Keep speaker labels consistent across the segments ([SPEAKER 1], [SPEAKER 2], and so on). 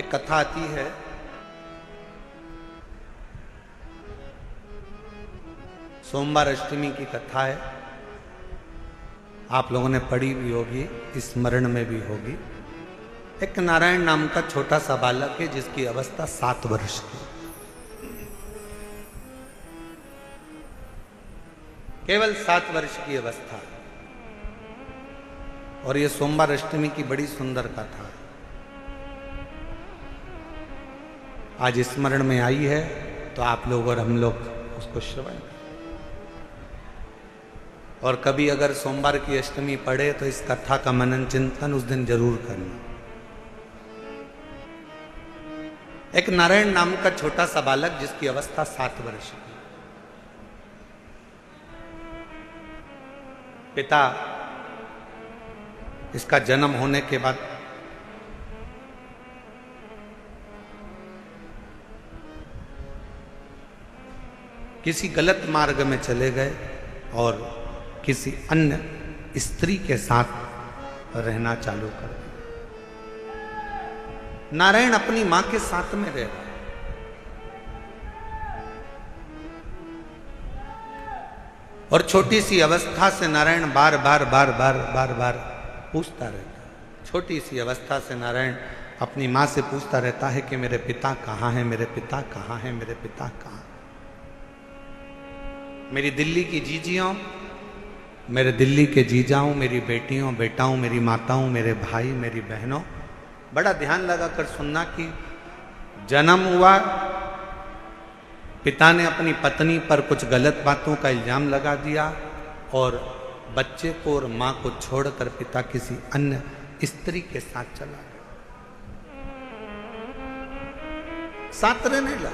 [SPEAKER 1] एक कथा आती है, सोमवार अष्टमी की कथा है। आप लोगों ने पढ़ी भी होगी, स्मरण में भी होगी। एक नारायण नाम का छोटा सा बालक है जिसकी अवस्था 7 वर्ष की, केवल 7 वर्ष की अवस्था। और ये सोमवार अष्टमी की बड़ी सुंदर कथा है, आज स्मरण में आई है, तो आप लोग और हम लोग उसको श्रवण करें। और कभी अगर सोमवार की अष्टमी पढ़े तो इस कथा का मनन चिंतन उस दिन जरूर करना। एक नारायण नाम का छोटा सा बालक जिसकी अवस्था 7 वर्ष की, पिता इसका जन्म होने के बाद किसी गलत मार्ग में चले गए और किसी अन्य स्त्री के साथ रहना चालू कर दिया। नारायण अपनी मां के साथ में रह रहा है, और छोटी सी अवस्था से नारायण बार बार पूछता रहता है। छोटी सी अवस्था से नारायण अपनी मां से पूछता रहता है कि मेरे पिता कहाँ हैं, मेरे पिता कहाँ हैं, मेरे पिता कहाँ। मेरी दिल्ली की जीजियों, मेरे दिल्ली के जीजाओं, मेरी बेटियों बेटाओं, मेरी माताओं, मेरे भाई, मेरी बहनों, बड़ा ध्यान लगाकर सुनना कि जन्म हुआ, पिता ने अपनी पत्नी पर कुछ गलत बातों का इल्जाम लगा दिया और बच्चे को और मां को छोड़कर पिता किसी अन्य स्त्री के साथ चला गया। साथ रहने लगा,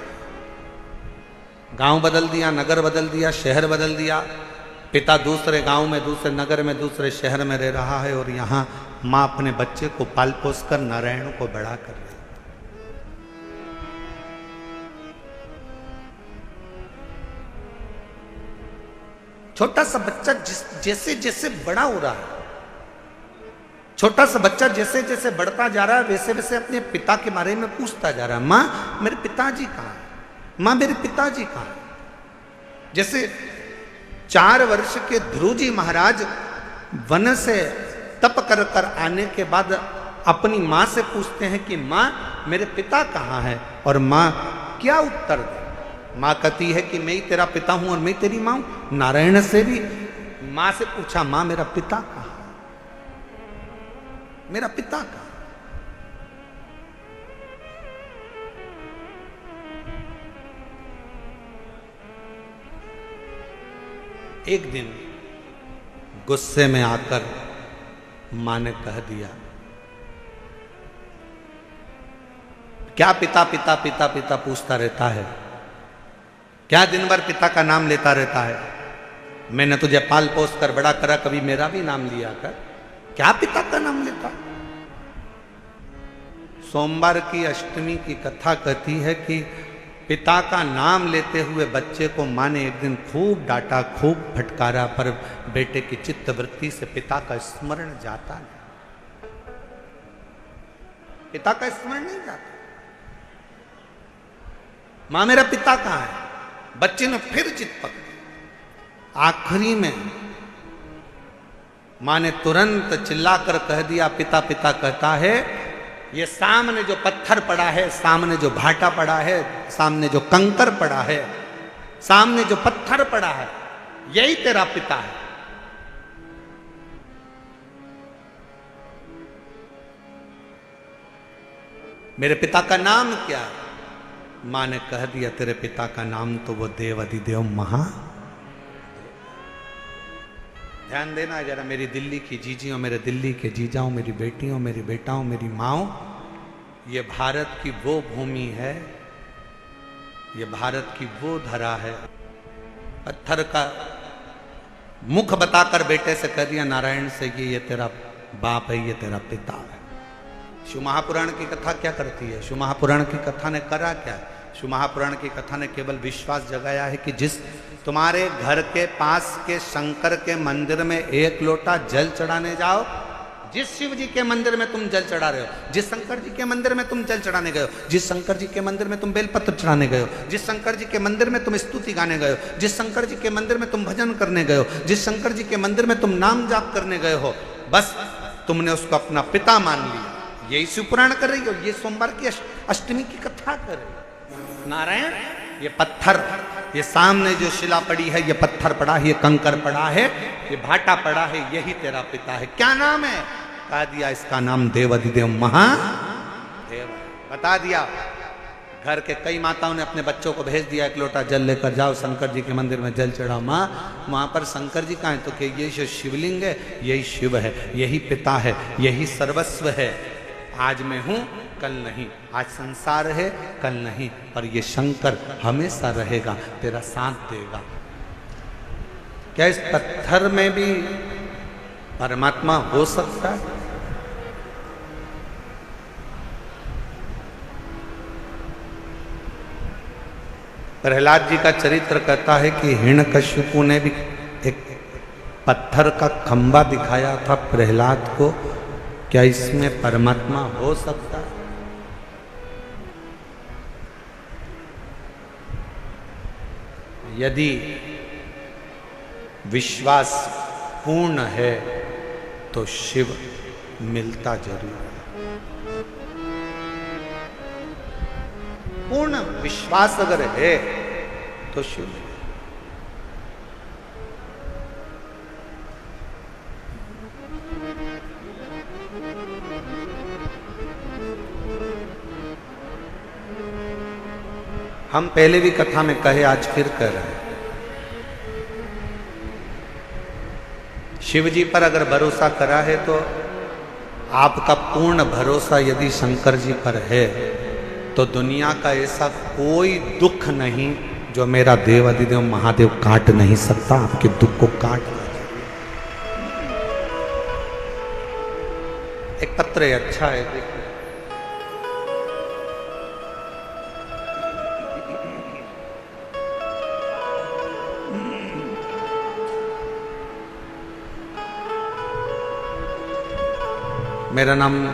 [SPEAKER 1] गांव बदल दिया, नगर बदल दिया, शहर बदल दिया। पिता दूसरे गांव में, दूसरे नगर में, दूसरे शहर में रह रहा है और यहां मां अपने बच्चे को पाल पोस कर नारायण को बड़ा कर रही है। छोटा सा बच्चा जैसे जैसे बड़ा हो रहा है, छोटा सा बच्चा जैसे जैसे बढ़ता जा रहा है, वैसे वैसे अपने पिता के बारे में पूछता जा रहा है। मां मेरे पिताजी कहाँ है, मां मेरे पिताजी कहाँ है। जैसे 4 वर्ष के ध्रुव जी महाराज वन से तप कर कर आने के बाद अपनी मां से पूछते हैं कि मां मेरे पिता कहाँ है, और मां क्या उत्तर दे। मां कहती है कि मैं ही तेरा पिता हूं और मैं तेरी मां हूं। नारायण से भी मां से पूछा, मां मेरा पिता कहाँ है, मेरा पिता कहाँ। एक दिन गुस्से में आकर मां ने कह दिया, क्या पिता पिता पिता पिता पूछता रहता है, क्या दिन भर पिता का नाम लेता रहता है। मैंने तुझे पाल पोस कर बड़ा करा, कभी मेरा भी नाम लिया कर, क्या पिता का नाम लेता। सोमवार की अष्टमी की कथा कहती है कि पिता का नाम लेते हुए बच्चे को मां ने एक दिन खूब डांटा, खूब फटकारा, पर बेटे की चित्त वृत्ति से पिता का स्मरण जाता नहीं, पिता का स्मरण नहीं जाता। मां मेरा पिता कहाँ है, बच्चे ने फिर चित्त पकड़ी। आखिरी में मां ने तुरंत चिल्लाकर कह दिया, पिता पिता कहता है, ये सामने जो पत्थर पड़ा है, सामने जो भाटा पड़ा है, सामने जो कंकर पड़ा है, सामने जो पत्थर पड़ा है, यही तेरा पिता है। मेरे पिता का नाम क्या है। मां ने कह दिया, तेरे पिता का नाम तो वो देव अधिदेव महा। ध्यान देना जरा, मेरी दिल्ली की जीजियों, मेरे दिल्ली के जीजाओं, मेरी बेटियों, मेरी बेटाओं, मेरी माओ, ये भारत की वो भूमि है, ये भारत की वो धरा है। पत्थर का मुख बताकर बेटे से कह दिया नारायण से कि ये तेरा बाप है, ये तेरा पिता है। शिव महापुराण की कथा क्या करती है, शिव महापुराण की कथा ने करा क्या। शिव महापुराण की कथा ने केवल विश्वास जगाया है कि जिस तुम्हारे घर के पास के शंकर के मंदिर में 1 लोटा जल चढ़ाने जाओ, जिस शिव जी के मंदिर में तुम जल चढ़ा रहे हो, जिस शंकर जी के मंदिर में तुम जल चढ़ाने गए हो, जिस शंकर जी के मंदिर में तुम बेलपत्र चढ़ाने गए हो, जिस शंकर जी के मंदिर में तुम स्तुति गाने गए हो, जिस शंकर जी के मंदिर में तुम भजन करने गए हो, जिस शंकर जी के मंदिर में तुम नाम जाप करने गए हो, बस तुमने उसको अपना पिता मान लिया। यही शिवपुराण कर रही हो, ये सोमवार की अष्टमी की कथा कर रही हो। नारायण, ये पत्थर, ये सामने जो शिला पड़ी है, ये पत्थर पड़ा है, ये कंकर पड़ा है, ये भाटा पड़ा है, यही तेरा पिता है। क्या नाम है? बता दिया, इसका नाम देवाधिदेव महादेव। बता दिया। घर के कई माताओं ने अपने बच्चों को भेज दिया, एक लोटा जल लेकर जाओ शंकर जी के मंदिर में जल चढ़ाओ। माँ, वहां पर शंकर जी कहाँ है? तो कि ये जो शिवलिंग है, यही शिव है, यही पिता है, यही सर्वस्व है। आज मैं हूं, कल नहीं। आज संसार है, कल नहीं, पर ये शंकर हमेशा रहेगा, तेरा साथ देगा। क्या इस पत्थर में भी परमात्मा हो सकता है? प्रहलाद जी का चरित्र कहता है कि हिरण्यकश्यपु ने भी एक पत्थर का खंबा दिखाया था प्रहलाद को। क्या इसमें परमात्मा हो सकता है? यदि विश्वास पूर्ण है तो शिव मिलता जरूर है। पूर्ण विश्वास अगर है तो शिव। हम पहले भी कथा में कहे, आज फिर कह रहे हैं, शिव जी पर अगर भरोसा करा है तो आपका पूर्ण भरोसा यदि शंकर जी पर है तो दुनिया का ऐसा कोई दुख नहीं जो मेरा देवाधिदेव महादेव काट नहीं सकता। आपके दुख को काट नहीं। एक पत्र है, अच्छा है, देखिए। मेरा नाम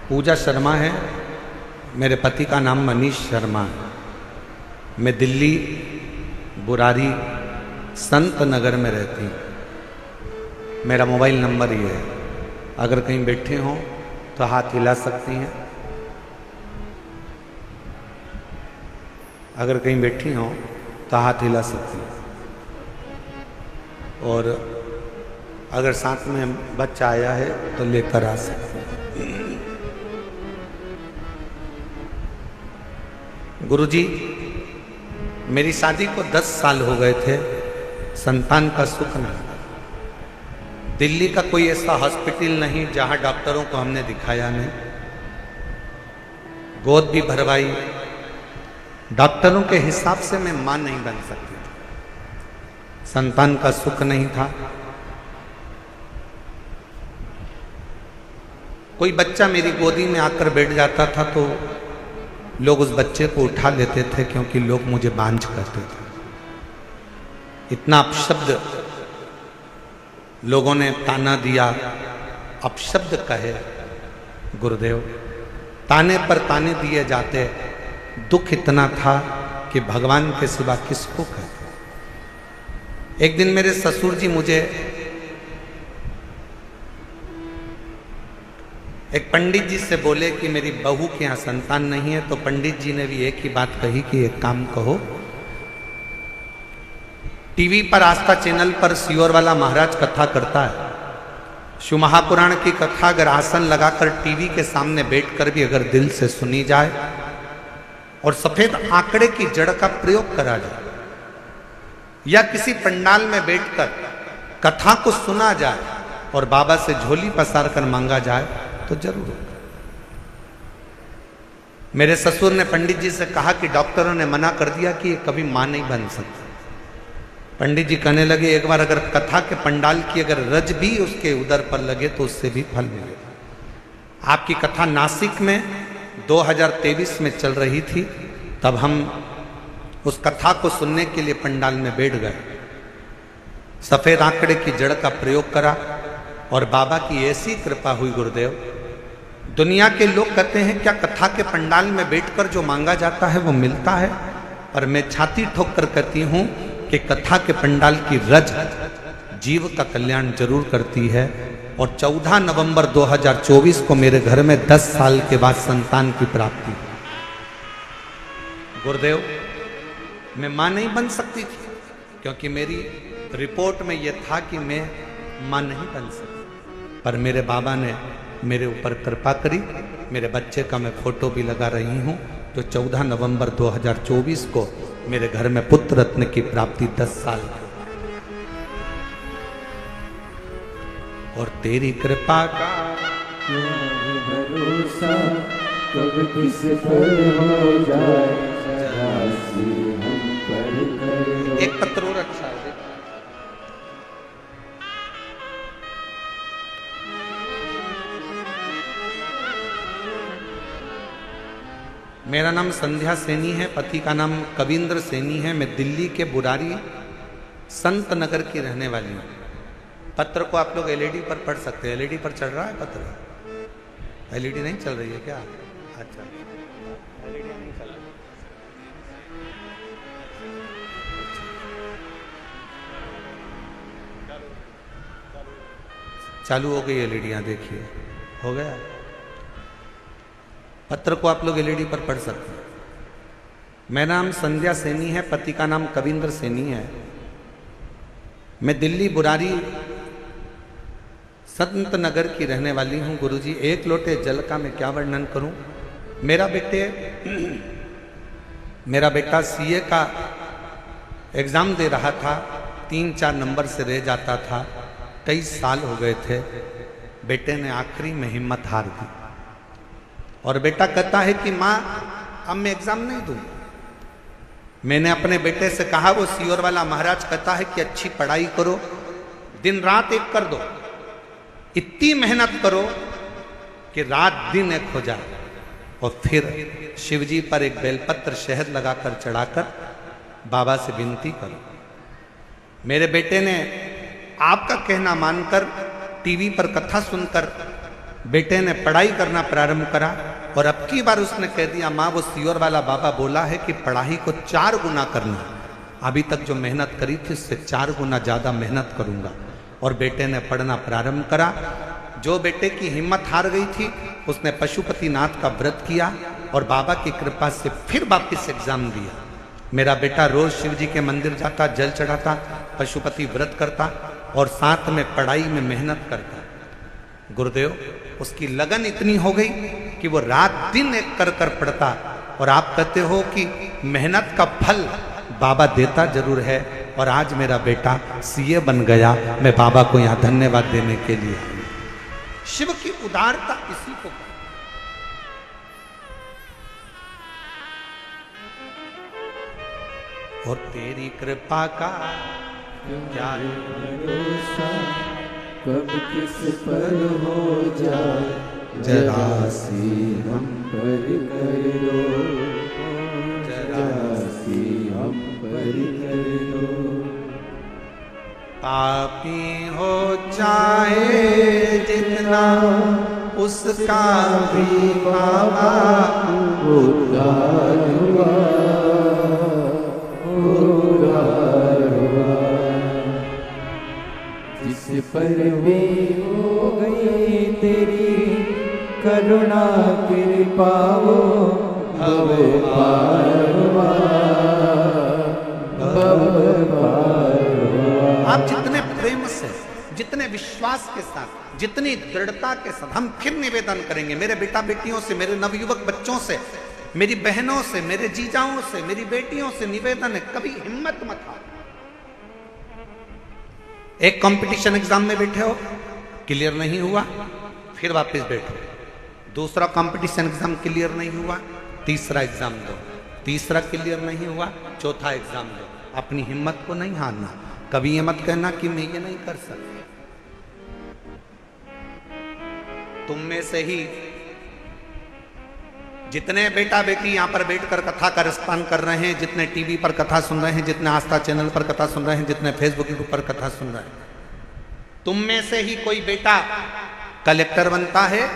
[SPEAKER 1] पूजा शर्मा है, मेरे पति का नाम मनीष शर्मा है। मैं दिल्ली बुरारी संत नगर में रहती हूँ। मेरा मोबाइल नंबर ये है, अगर कहीं बैठे हों तो हाथ हिला सकती हैं। अगर कहीं बैठी हों तो हाथ हिला सकती हैं। और अगर साथ में बच्चा आया है तो लेकर आ सकते हैं। गुरुजी, मेरी शादी को 10 साल हो गए थे, संतान का सुख नहीं। दिल्ली का कोई ऐसा हॉस्पिटल नहीं जहां डॉक्टरों को हमने दिखाया नहीं। गोद भी भरवाई, डॉक्टरों के हिसाब से मैं मां नहीं बन सकती थी। संतान का सुख नहीं था। कोई बच्चा मेरी गोदी में आकर बैठ जाता था तो लोग उस बच्चे को उठा लेते थे, क्योंकि लोग मुझे बांझ कहते थे। इतना अपशब्द लोगों ने ताना दिया, अपशब्द कहे। गुरुदेव, ताने पर ताने दिए जाते, दुख इतना था कि भगवान के सिवा किसको कहते। एक दिन मेरे ससुर जी मुझे एक पंडित जी से बोले कि मेरी बहू के यहाँ संतान नहीं है, तो पंडित जी ने भी एक ही बात कही कि एक काम कहो, टीवी पर आस्था चैनल पर सियोर वाला महाराज कथा करता है। शिव महापुराण की कथा अगर आसन लगाकर टीवी के सामने बैठकर भी अगर दिल से सुनी जाए और सफेद आंकड़े की जड़ का प्रयोग करा जाए, या किसी पंडाल में बैठकर कथा को सुना जाए और बाबा से झोली पसार कर मांगा जाए तो जरूर होगा। मेरे ससुर ने पंडित जी से कहा कि डॉक्टरों ने मना कर दिया कि ये कभी मां नहीं बन सकती। पंडित जी कहने लगे, एक बार अगर कथा के पंडाल की अगर रज भी उसके उदर पर लगे तो उससे भी फल मिलेगा। आपकी कथा नासिक में 2023 में चल रही थी, तब हम उस कथा को सुनने के लिए पंडाल में बैठ गए। सफेद आंकड़े की जड़ का प्रयोग करा और बाबा की ऐसी कृपा हुई गुरुदेव, दुनिया के लोग कहते हैं क्या कथा के पंडाल में बैठकर जो मांगा जाता है वो मिलता है, पर मैं छाती ठोक कर कहती हूं कि कथा के पंडाल की रज जीव का कल्याण जरूर करती है। और 14 नवंबर 2024 को मेरे घर में 10 साल के बाद संतान की प्राप्ति। गुरुदेव, मैं मां नहीं बन सकती थी क्योंकि मेरी रिपोर्ट में यह था कि मैं मां नहीं बन सकती, पर मेरे बाबा ने मेरे ऊपर कृपा करी। मेरे बच्चे का मैं फोटो भी लगा रही हूं, जो 14 नवंबर 2024 को मेरे घर में पुत्र रत्न की प्राप्ति 10 साल की। और तेरी कृपा का
[SPEAKER 2] भरोसा कब किस पर हो जाए, राशि हम पर कर।
[SPEAKER 1] एक पत्र और अच्छा है। मेरा नाम संध्या सैनी है, पति का नाम कविंद्र सैनी है। मैं दिल्ली के बुरारी संत नगर की रहने वाली हूँ। पत्र को आप लोग एलईडी पर पढ़ सकते हैं। एलईडी पर चल रहा है पत्र? एलईडी नहीं चल रही है क्या? अच्छा, एलईडी नहीं चल रही। चालू हो गई एलईडियाँ, देखिए हो गया। पत्र को आप लोग एलईडी पर पढ़ सकते हैं। मेरा नाम संध्या सैनी है, पति का नाम कविंद्र सैनी है। मैं दिल्ली बुरारी संत नगर की रहने वाली हूँ। गुरुजी, एक लोटे जल का मैं क्या वर्णन करूं। मेरा बेटा सीए का एग्जाम दे रहा था, 3-4 नंबर से रह जाता था। 23 साल हो गए थे। बेटे ने आखिरी में हिम्मत हार दी और बेटा कहता है कि माँ अब मैं एग्जाम नहीं दूं। मैंने अपने बेटे से कहा, वो सीओर वाला महाराज कहता है कि अच्छी पढ़ाई करो, दिन रात एक कर दो, इतनी मेहनत करो कि रात दिन एक हो जाए। और फिर शिवजी पर एक बेलपत्र शहद लगाकर चढ़ाकर बाबा से विनती करो। मेरे बेटे ने आपका कहना मानकर टीवी पर कथा सुनकर बेटे ने पढ़ाई करना प्रारंभ करा। और अब की बार उसने कह दिया, माँ वो सीओर वाला बाबा बोला है कि पढ़ाई को 4 गुना करना। अभी तक जो मेहनत करी थी उससे 4 गुना ज़्यादा मेहनत करूँगा। और बेटे ने पढ़ना प्रारंभ करा। जो बेटे की हिम्मत हार गई थी उसने पशुपतिनाथ का व्रत किया और बाबा की कृपा से फिर वापस एग्जाम दिया। मेरा बेटा रोज शिव जी के मंदिर जाता, जल चढ़ाता, पशुपति व्रत करता और साथ में पढ़ाई में मेहनत करता। गुरुदेव, उसकी लगन इतनी हो गई कि वो रात दिन एक कर कर पढ़ता। और आप कहते हो कि मेहनत का फल बाबा देता जरूर है। और आज मेरा बेटा सीए बन गया। मैं बाबा को यहाँ धन्यवाद देने के लिए। शिव की उदारता इसी को। और तेरी कृपा का क्या
[SPEAKER 2] भरोसा कब किस पर हो जाए, जरा सी हम पर कर लो, जरा सी हम पर कर लो।
[SPEAKER 1] पापी हो चाहे जितना उसका भी बाबा
[SPEAKER 2] उद्धार हुआ, उद्धार हुआ। जिस पर भी हो गई तेरी करुणा कृपा, वो भव पार हुआ, भव पार हुआ।
[SPEAKER 1] आप जितने प्रेम से, जितने विश्वास के साथ, जितनी दृढ़ता के साथ हम फिर निवेदन करेंगे। मेरे बेटा बेटियों से, मेरे नवयुवक बच्चों से, मेरी बहनों से, मेरे जीजाओं से, मेरी बेटियों से निवेदन है, कभी हिम्मत मत हारो। एक कंपटीशन एग्जाम में बैठे हो, क्लियर नहीं हुआ, फिर वापस बैठो। दूसरा कंपटीशन एग्जाम क्लियर नहीं हुआ, तीसरा एग्जाम दो। तीसरा क्लियर नहीं हुआ, चौथा एग्जाम दो। अपनी हिम्मत को नहीं हारना। कभी ये मत कहना कि मैं ये नहीं कर सकता। तुम में से ही जितने बेटा बेटी यहां पर बैठकर कथा का रसपान कर रहे हैं, जितने टीवी पर कथा सुन रहे हैं, जितने आस्था चैनल पर कथा सुन रहे हैं, जितने फेसबुक पर कथा सुन रहे हैं, तुम में से ही कोई बेटा कलेक्टर बनता है,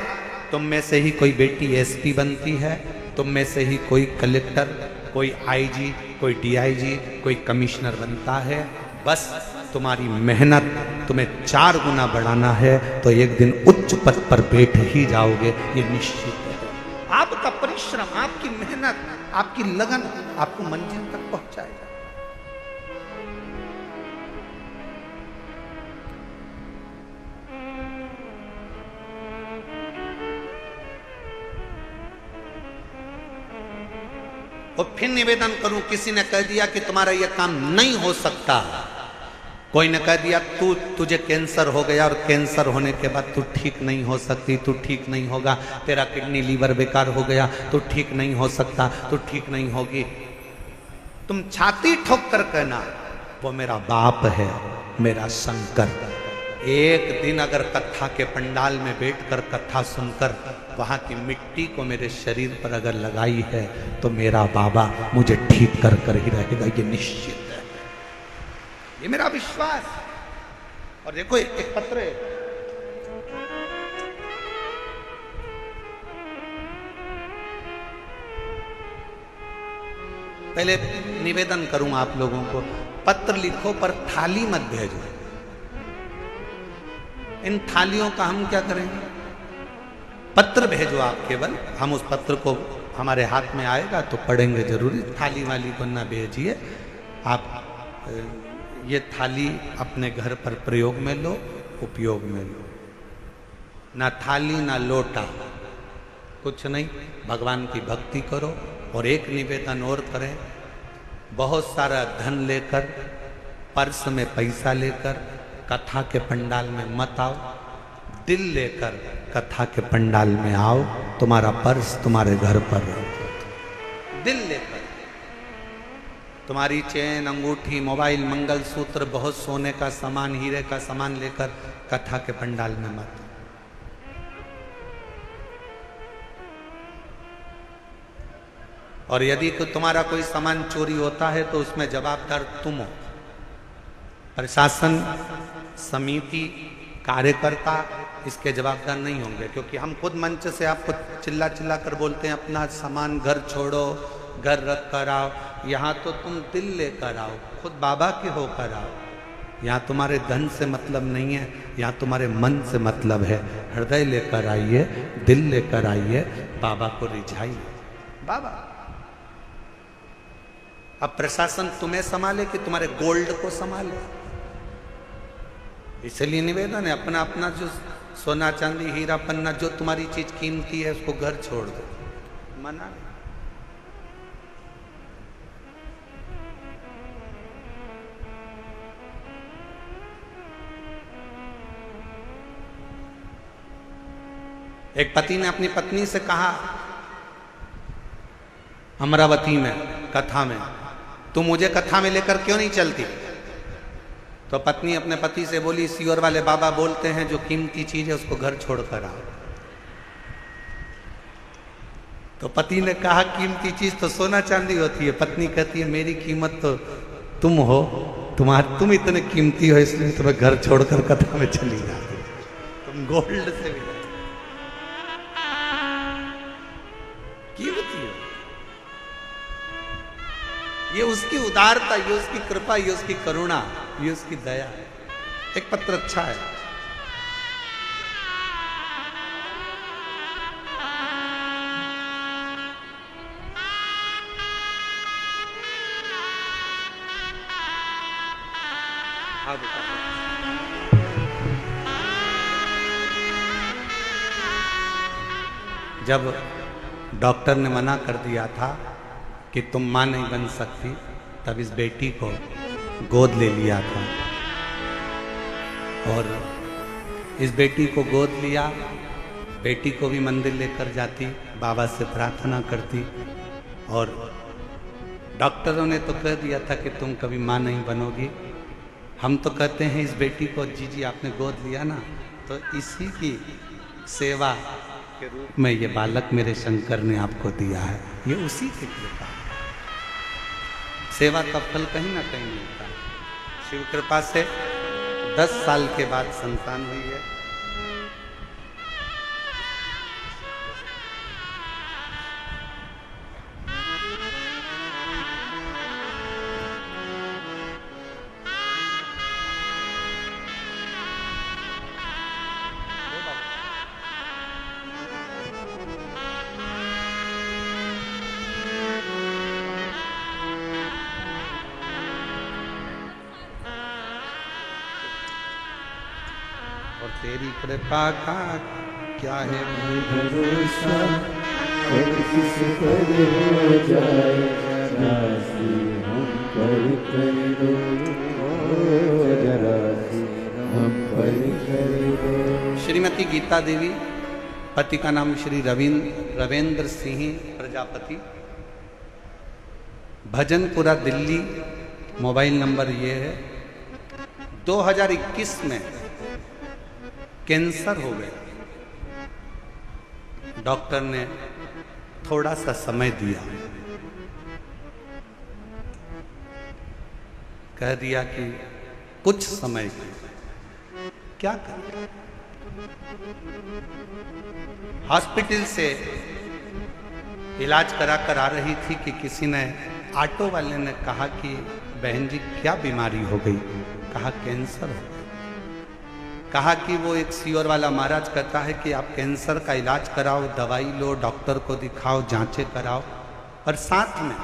[SPEAKER 1] तुम में से ही कोई बेटी एसपी बनती है, तुम में से ही कोई कलेक्टर, कोई आईजी, कोई डीआईजी, कोई कमिश्नर बनता है। बस तुम्हारी मेहनत तुम्हें 4 गुना बढ़ाना है तो एक दिन उच्च पद पर बैठ ही जाओगे, ये निश्चित है। आपका परिश्रम, आपकी मेहनत, आपकी लगन आपको मंजिल तक पहुंचाएगा। और फिर निवेदन करूं, किसी ने कह दिया कि तुम्हारा यह काम नहीं हो सकता, कोई ने कह दिया तुझे कैंसर हो गया और कैंसर होने के बाद तू ठीक नहीं हो सकती, तू ठीक नहीं होगा, तेरा किडनी लीवर बेकार हो गया, तू ठीक नहीं हो सकता, तू ठीक नहीं होगी। तुम छाती ठोक कर कहना वो मेरा बाप है, मेरा शंकर। एक दिन अगर कथा के पंडाल में बैठकर कथा सुनकर वहां की मिट्टी को मेरे शरीर पर अगर लगाई है तो मेरा बाबा मुझे ठीक कर कर ही रहेगा, ये निश्चित है, ये मेरा विश्वास। और देखो एक पत्र है, पहले निवेदन करूं आप लोगों को, पत्र लिखो पर थाली मत भेजो। इन थालियों का हम क्या करेंगे? पत्र भेजो आप केवल, हम उस पत्र को हमारे हाथ में आएगा तो पढ़ेंगे जरूरी। थाली वाली को ना भेजिए आप, ये थाली अपने घर पर प्रयोग में लो, उपयोग में लो। ना थाली ना लोटा, कुछ नहीं, भगवान की भक्ति करो। और एक निवेदन और करें, बहुत सारा धन लेकर, पर्स में पैसा लेकर कथा के पंडाल में मत आओ, दिल लेकर कथा के पंडाल में आओ, तुम्हारा पर्स तुम्हारे घर पर रहो। दिल लेकर तुम्हारी चेन, अंगूठी, मोबाइल, मंगलसूत्र, बहुत सोने का सामान, हीरे का सामान लेकर कथा के पंडाल में मत। और यदि तुम्हारा कोई सामान चोरी होता है तो उसमें जवाबदार तुम हो। प्रशासन, समिति, कार्यकर्ता इसके जवाबदार नहीं होंगे, क्योंकि हम खुद मंच से आपको चिल्ला चिल्ला कर बोलते हैं अपना सामान घर छोड़ो, घर रख कर आओ। यहाँ तो तुम दिल लेकर आओ, खुद बाबा के होकर आओ। यहाँ तुम्हारे धन से मतलब नहीं है, यहाँ तुम्हारे मन से मतलब है। हृदय लेकर आइए, दिल लेकर आइए, बाबा को रिझाइए। बाबा अब प्रशासन तुम्हें संभाले कि तुम्हारे गोल्ड को संभाले? इसलिए निवेदन है, अपना अपना जो सोना चांदी हीरा पन्ना, जो तुम्हारी चीज कीमती है उसको घर छोड़ दो। मना नहीं। एक पति ने अपनी पत्नी से कहा अमरावती में कथा में, तुम मुझे कथा में लेकर क्यों नहीं चलती? तो पत्नी अपने पति से बोली, सियोर वाले बाबा बोलते हैं जो कीमती चीज है उसको घर छोड़कर आओ। तो पति ने कहा कीमती चीज तो सोना चांदी होती है। पत्नी कहती है मेरी कीमत तो तुम हो, तुम इतने कीमती हो इसलिए तुम्हें घर छोड़कर कथा में चली जाती, तुम गोल्ड से भी कीमती हो। ये उसकी उदारता, ये उसकी कृपा, ये उसकी करुणा, ये उसकी दया है। एक पत्र अच्छा है। जब डॉक्टर ने मना कर दिया था कि तुम मां नहीं बन सकती, तब इस बेटी को गोद ले लिया था। और इस बेटी को गोद लिया, बेटी को भी मंदिर लेकर जाती, बाबा से प्रार्थना करती। और डॉक्टरों ने तो कह दिया था कि तुम कभी मां नहीं बनोगी। हम तो कहते हैं इस बेटी को जी आपने गोद लिया ना, तो इसी की सेवा के रूप में ये बालक मेरे शंकर ने आपको दिया है। ये उसी की कृपा है। सेवा का फल कहीं ना कहीं मिलता है। शिव कृपा से 10 साल के बाद संतान हुई है। और तेरी कृपा का क्या है
[SPEAKER 2] भरोसा, और किस पर हो जाए जरा सी हम पर कर दो, जरा सी हम पर कर दो।
[SPEAKER 1] श्रीमती गीता देवी, पति का नाम श्री रविंद्र सिंह प्रजापति, भजनपुरा दिल्ली। मोबाइल नंबर ये है। 2021 में कैंसर हो गया। डॉक्टर ने थोड़ा सा समय दिया, कह दिया कि कुछ समय क्या करें। हॉस्पिटल से इलाज करा कर आ रही थी कि किसी ने, ऑटो वाले ने कहा कि बहन जी क्या बीमारी हो गई। कहा कैंसर हो गया। कहा कि वो एक सीवर वाला महाराज कहता है कि आप कैंसर का इलाज कराओ, दवाई लो, डॉक्टर को दिखाओ, जांचें कराओ, और साथ में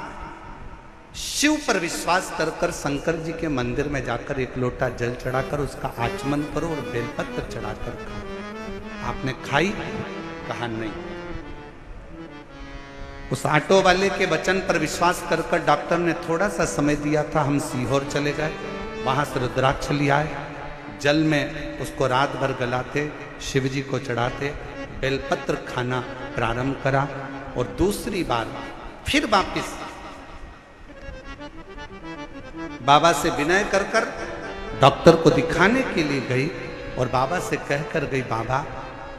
[SPEAKER 1] शिव पर विश्वास कर कर शंकर जी के मंदिर में जाकर एक लोटा जल चढ़ाकर उसका आचमन करो और बेलपत्र चढ़ाकर खाओ। आपने खाई? कहा नहीं। उस ऑटो वाले के वचन पर विश्वास कर कर डॉक्टर ने थोड़ा सा समय दिया था। हम सीहोर चले गए, वहां से रुद्राक्ष ले आए, जल में उसको रात भर गलाते, शिव जी को चढ़ाते, बेलपत्र खाना प्रारंभ करा। और दूसरी बार फिर वापिस बाबा से विनय कर कर डॉक्टर को दिखाने के लिए गई और बाबा से कह कर गई, बाबा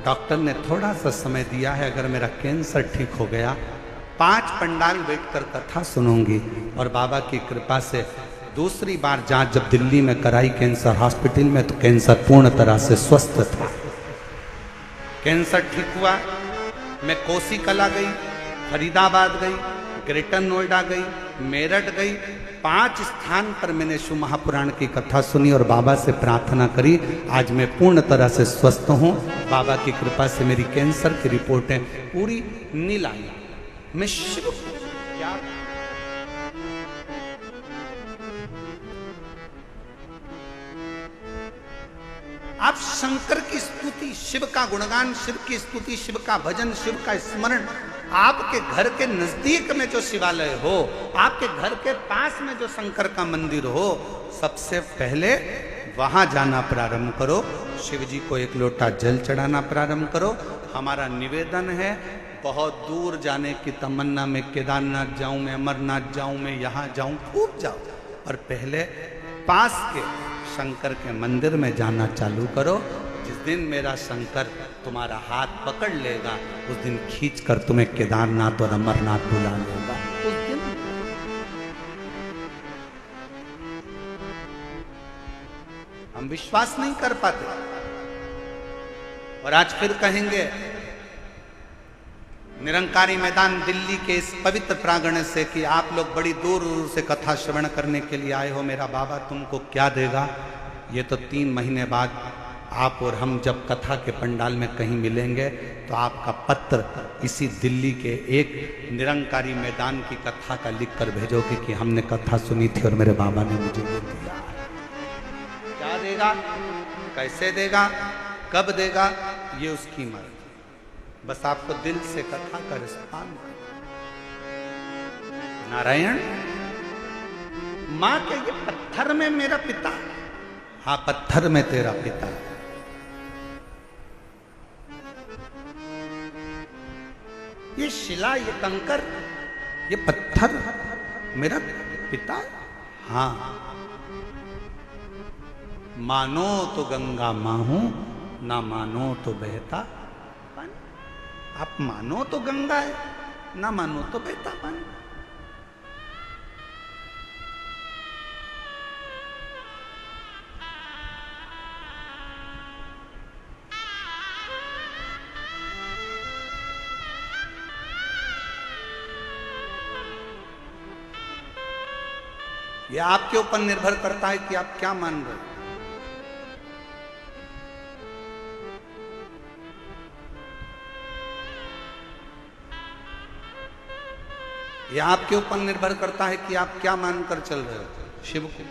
[SPEAKER 1] डॉक्टर ने थोड़ा सा समय दिया है, अगर मेरा कैंसर ठीक हो गया 5 पंडाल बैठकर कथा सुनूंगी। और बाबा की कृपा से दूसरी बार जांच जब दिल्ली में कराई कैंसर हॉस्पिटल में, तो कैंसर पूर्ण तरह से स्वस्थ था। कैंसर ठीक हुआ। मैं कोसी कला गई, फरीदाबाद गई, ग्रेटर नोएडा गई, मेरठ गई। 5 स्थान पर मैंने शिव महापुराण की कथा सुनी और बाबा से प्रार्थना करी। आज मैं पूर्ण तरह से स्वस्थ हूँ। बाबा की कृपा से मेरी कैंसर की रिपोर्टें पूरी नील आई। मैं शिव क्या आप शंकर की स्तुति, शिव का गुणगान, शिव की स्तुति, शिव का भजन, शिव का स्मरण, आपके घर के नजदीक में जो शिवालय हो, आपके घर के पास में जो शंकर का मंदिर हो, सबसे पहले वहां जाना प्रारंभ करो। शिव जी को एक लोटा जल चढ़ाना प्रारंभ करो। हमारा निवेदन है, बहुत दूर जाने की तमन्ना में, केदारनाथ जाऊं मैं, अमरनाथ जाऊं मैं, यहाँ जाऊं, खूब जाओ, और पहले पास के शंकर के मंदिर में जाना चालू करो। जिस दिन मेरा शंकर तुम्हारा हाथ पकड़ लेगा, उस दिन खींच कर तुम्हें केदारनाथ और अमरनाथ बुला लेगा। उस दिन हम विश्वास नहीं कर पाते, और आज फिर कहेंगे निरंकारी मैदान दिल्ली के इस पवित्र प्रांगण से कि आप लोग बड़ी दूर दूर से कथा श्रवण करने के लिए आए हो, मेरा बाबा तुमको क्या देगा। ये तो 3 महीने बाद आप और हम जब कथा के पंडाल में कहीं मिलेंगे, तो आपका पत्र इसी दिल्ली के एक निरंकारी मैदान की कथा का लिख कर भेजोगे कि हमने कथा सुनी थी और मेरे बाबा ने मुझे ये दिया। क्या देगा, कैसे देगा, कब देगा, ये उसकी मर्जी। बस आपको दिल से कथा का रिस्पॉन्स। नारायण, मां के ये पत्थर में मेरा पिता, हाँ पत्थर में तेरा पिता। ये शिला, ये कंकर, ये पत्थर मेरा पिता, हाँ। मानो तो गंगा मां हूं, ना मानो तो बहता। आप मानो तो गंगा है, ना मानो तो बहता पानी। ये आपके ऊपर निर्भर करता है कि आप क्या मान रहे हो। ये आपके ऊपर निर्भर करता है कि आप क्या मानकर चल रहे हो शिव को।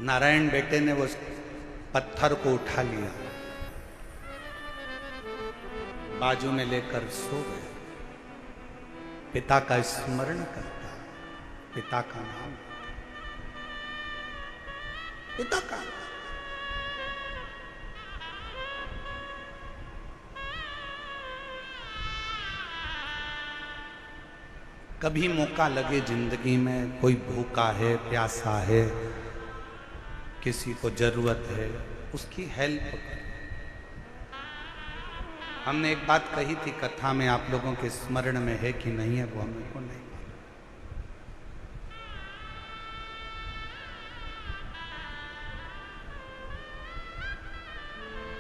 [SPEAKER 1] नारायण बेटे ने वो पत्थर को उठा लिया, बाजू में लेकर सो गए। पिता का स्मरण करता, पिता का नाम, पिता का। कभी मौका लगे जिंदगी में, कोई भूखा है, प्यासा है, किसी को जरूरत है, उसकी हेल्प करें। हमने एक बात कही थी कथा में, आप लोगों के स्मरण में है कि नहीं है वो हमें को नहीं।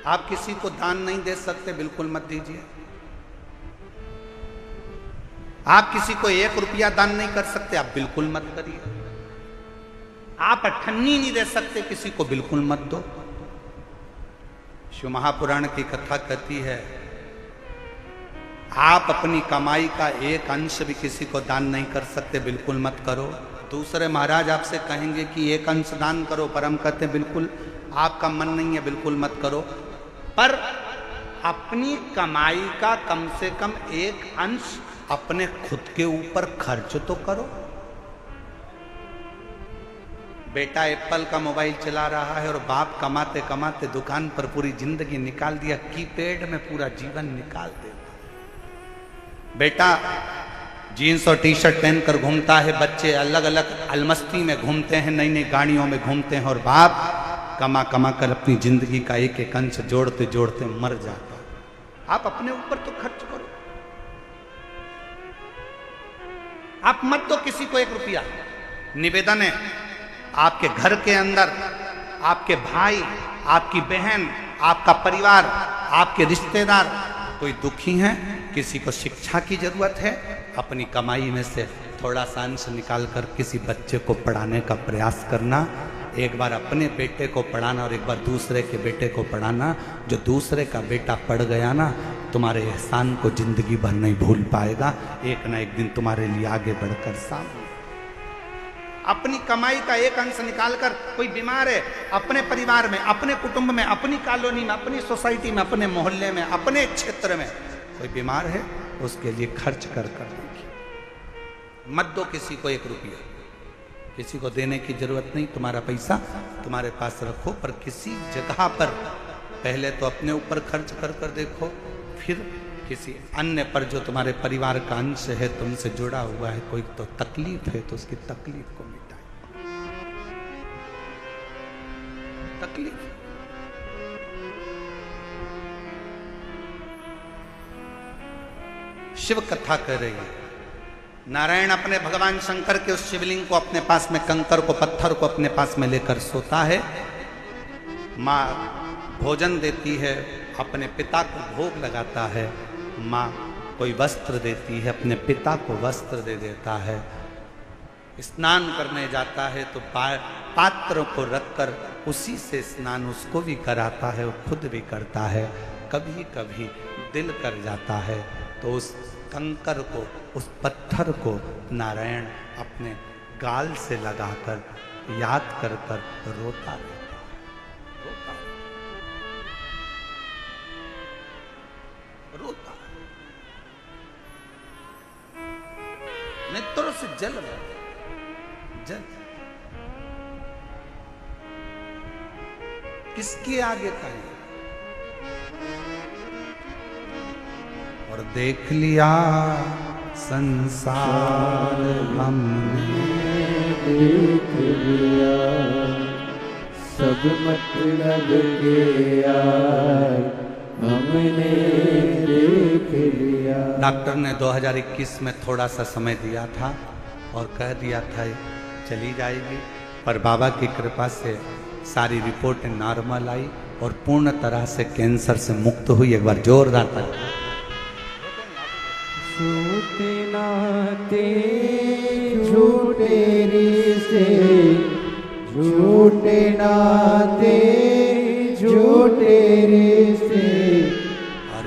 [SPEAKER 1] आप किसी को दान नहीं दे सकते, बिल्कुल मत दीजिए। आप किसी को 1 रुपया दान नहीं कर सकते, आप बिल्कुल मत करिए। आप अठन्नी नहीं दे सकते, किसी को बिल्कुल मत दो। शिव महापुराण की कथा कहती है, आप अपनी कमाई का 1 अंश भी किसी को दान नहीं कर सकते, बिल्कुल मत करो। दूसरे महाराज आपसे कहेंगे कि 1 अंश दान करो, पर हम कहते हैं बिल्कुल आपका मन नहीं है, बिल्कुल मत करो। पर अपनी कमाई का कम से कम 1 अंश अपने खुद के ऊपर खर्च तो करो। बेटा एप्पल का मोबाइल चला रहा है और बाप कमाते कमाते दुकान पर पूरी जिंदगी निकाल दिया, कीपैड में पूरा जीवन निकाल देता। बेटा जीन्स और टी शर्ट पहनकर घूमता है, बच्चे अलग अलग अलमस्ती में घूमते हैं, नई नई गाड़ियों में घूमते हैं, और बाप कमा कमा कर अपनी जिंदगी का 1 अंश जोड़ते जोड़ते मर जाता। आप अपने ऊपर तो खर्च करो। आप मत दो किसी को 1 रुपया। निवेदन है, आपके घर के अंदर आपके भाई, आपकी बहन, आपका परिवार, आपके रिश्तेदार कोई दुखी हैं, किसी को शिक्षा की जरूरत है, अपनी कमाई में से थोड़ा सा अंश निकाल कर किसी बच्चे को पढ़ाने का प्रयास करना। एक बार अपने बेटे को पढ़ाना और एक बार दूसरे के बेटे को पढ़ाना। जो दूसरे का बेटा पढ़ गया ना, तुम्हारे एहसान को जिंदगी भर नहीं भूल पाएगा। एक ना एक दिन तुम्हारे लिए आगे बढ़कर सामने। अपनी कमाई का 1 अंश निकालकर, कोई बीमार है, अपने परिवार में, अपने कुटुंब में, अपनी कॉलोनी में, अपनी सोसाइटी में, अपने मोहल्ले में, अपने क्षेत्र में कोई बीमार है, उसके लिए खर्च कर देखिए। मत दो किसी को 1 रुपया। किसी को देने की जरूरत नहीं, तुम्हारा पैसा तुम्हारे पास रखो, पर किसी जगह पर पहले तो अपने ऊपर खर्च कर देखो, फिर किसी अन्य पर जो तुम्हारे परिवार का अंश है, तुमसे जुड़ा हुआ है, कोई तो तकलीफ है तो उसकी तकलीफ को मिटाए। तकलीफ शिव कथा कर रही है। नारायण अपने भगवान शंकर के उस शिवलिंग को अपने पास में, कंकर को, पत्थर को अपने पास में लेकर सोता है। माँ भोजन देती है, अपने पिता को भोग लगाता है। माँ कोई वस्त्र देती है, अपने पिता को वस्त्र दे देता है। स्नान करने जाता है तो पात्र को रखकर उसी से स्नान उसको भी कराता है और खुद भी करता है। कभी कभी दिल कर जाता है तो उस कंकर को, उस पत्थर को नारायण अपने गाल से लगाकर याद कर रोता रहता है, रोता नेत्रों से जल जल। किसके आगे कहें? और देख लिया संसार हमने,
[SPEAKER 2] देख लिया सब मतलब के यार हमने देख लिया।
[SPEAKER 1] डॉक्टर ने 2021 में थोड़ा सा समय दिया था और कह दिया था चली जाएगी, पर बाबा की कृपा से सारी रिपोर्टें नॉर्मल आई और पूर्ण तरह से कैंसर से मुक्त हुई। एक बार जोरदार ताली।
[SPEAKER 2] झूठे नाते झूठे रिश्ते, झूठे नाते झूठे रिश्ते,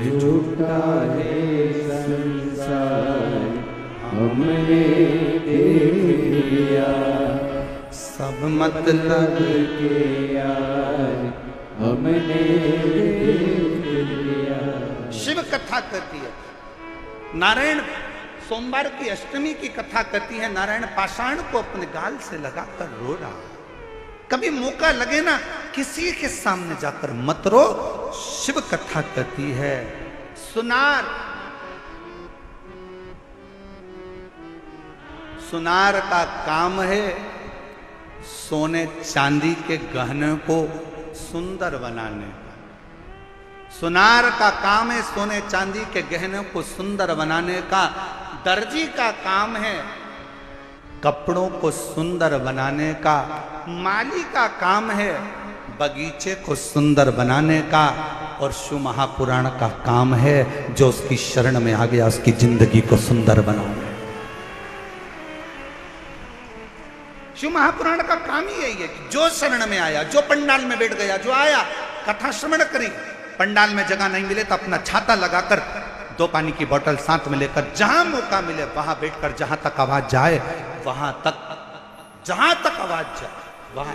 [SPEAKER 2] झूठा है संसार हमने देख लिया,
[SPEAKER 1] सब मतलब
[SPEAKER 2] के यार हमने देख लिया।
[SPEAKER 1] शिव कथा कहती है, नारायण सोमवार की अष्टमी की कथा कहती है, नारायण पाषाण को अपने गाल से लगाकर रो रहा। कभी मौका लगे ना किसी के सामने जाकर मत रो। शिव कथा कहती है, सुनार सुनार का काम है सोने चांदी के गहने को सुंदर बनाने का। सुनार का काम है सोने चांदी के गहने को सुंदर बनाने का। दर्जी का काम है कपड़ों को सुंदर बनाने का। माली का काम है बगीचे को सुंदर बनाने का। और शिव महापुराण का काम है जो उसकी शरण में आ गया उसकी जिंदगी को सुंदर बनाने। शिव महापुराण का काम ही यही है कि जो शरण में आया, जो पंडाल में बैठ गया, जो आया कथा श्रवण करी, पंडाल में जगह नहीं मिले तो अपना छाता लगाकर 2 पानी की बोतल साथ में लेकर जहां मौका मिले वहां बैठकर जहां तक आवाज जाए वहां तक, जहां तक आवाज जाए वहां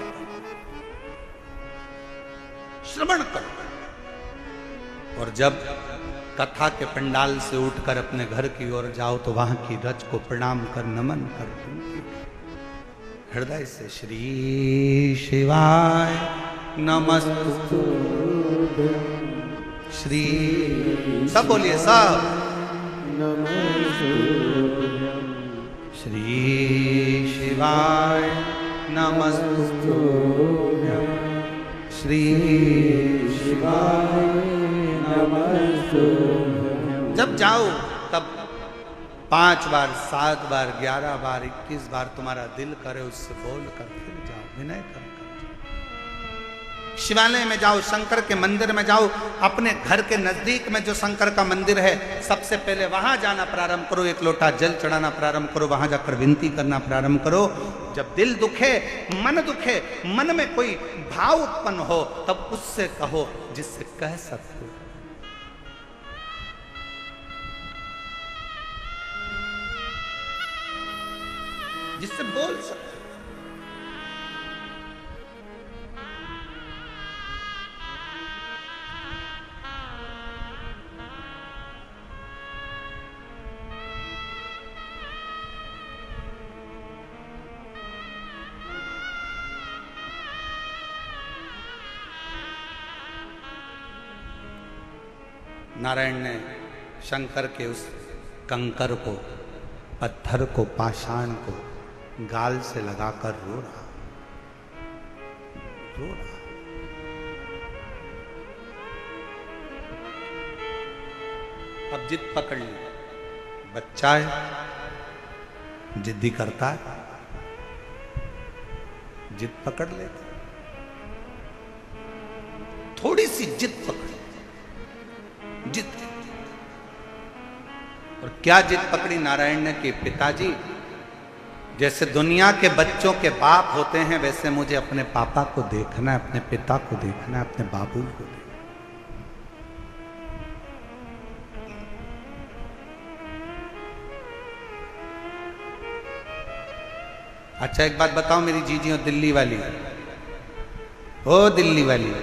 [SPEAKER 1] श्रवण करो। और जब कथा के पंडाल से उठकर अपने घर की ओर जाओ तो वहां की रज को प्रणाम कर नमन कर हृदय से श्री शिवाय नमस्तु। श्री सब बोलिए सब। श्री शिवाय नमस्तु। श्री शिवाय नमस्तु। जब जाओ तब 5 बार 7 बार 11 बार 21 बार तुम्हारा दिल करे उससे बोल कर फिर जाओ, विनय कर। शिवालय में जाओ, शंकर के मंदिर में जाओ, अपने घर के नजदीक में जो शंकर का मंदिर है सबसे पहले वहां जाना प्रारंभ करो, 1 लोटा जल चढ़ाना प्रारंभ करो, वहां जाकर विनती करना प्रारंभ करो। जब दिल दुखे, मन दुखे, मन में कोई भाव उत्पन्न हो तब उससे कहो जिससे कह सकते हो। जिससे बोल सकते। नारायण ने शंकर के उस कंकर को, पत्थर को, पाषाण को गाल से लगाकर रो रहा। अब जिद पकड़ ली। बच्चा है, जिद्दी करता है, जिद पकड़ लेता। थोड़ी सी जिद पकड़, जिद। और क्या जिद पकड़ी नारायण ने कि पिताजी जैसे दुनिया के बच्चों के बाप होते हैं वैसे मुझे अपने पापा को देखना है, अपने पिता को देखना है, अपने बाबू को देखना। अच्छा एक बात बताओ मेरी जीजी और दिल्ली वाली, ओ दिल्ली वाली,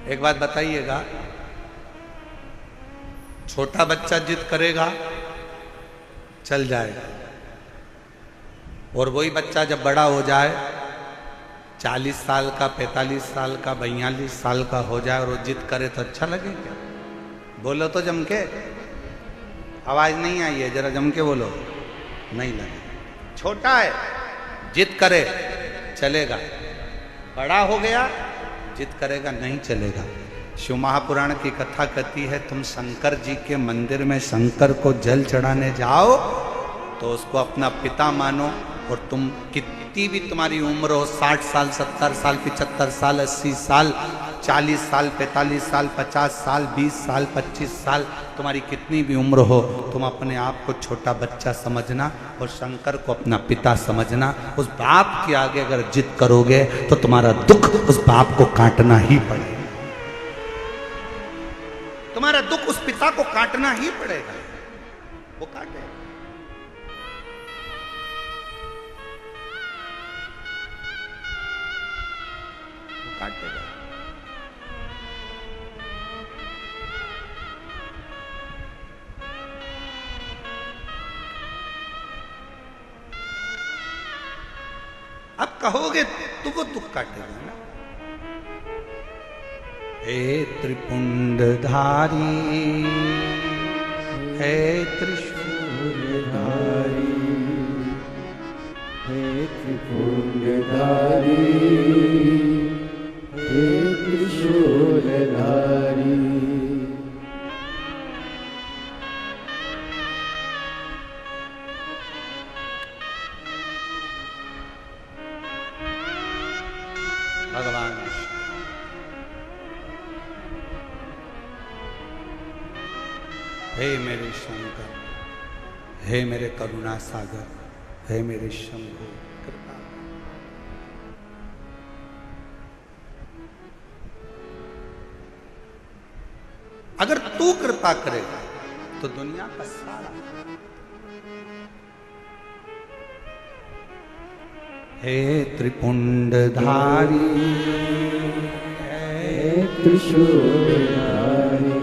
[SPEAKER 1] एक बात बताइएगा, छोटा बच्चा जिद करेगा चल जाएगा, और वही बच्चा जब बड़ा हो जाए 40 साल का, 45 साल का, 42 साल का हो जाए और वो जिद करे तो अच्छा लगे क्या? बोलो तो जम के, आवाज नहीं आई है, जरा जम के बोलो, नहीं लगे। छोटा है जिद करे चलेगा, बड़ा हो गया जिद करेगा नहीं चलेगा। शिव महापुराण की कथा कहती है तुम शंकर जी के मंदिर में शंकर को जल चढ़ाने जाओ तो उसको अपना पिता मानो, और तुम कितनी भी तुम्हारी उम्र हो, 60 साल, 70 साल, 75 साल, 80 साल, 40 साल, 45 साल, 50 साल, 20 साल, 25 साल, तुम्हारी कितनी भी उम्र हो, तुम अपने आप को छोटा बच्चा समझना और शंकर को अपना पिता समझना। उस बाप के आगे अगर जिद करोगे तो तुम्हारा दुख उस बाप को काटना ही पड़ेगा। तुम्हारा दुख उस पिता को काटना ही पड़ेगा। वो काटे, वो काटेगा। अब कहोगे तो वो दुख काटेगा ना। हे त्रिपुंडधारी, हे त्रिशूलधारी,
[SPEAKER 2] हे त्रिपुंडधारी, हे त्रिशूलधारी।
[SPEAKER 1] भगवान हे मेरे शंकर, हे मेरे करुणा सागर, हे मेरे शंभु, कृपा। अगर तू कृपा करेगा तो दुनिया का सारा। हे त्रिपुंडधारी,
[SPEAKER 2] हे त्रिशूलधारी,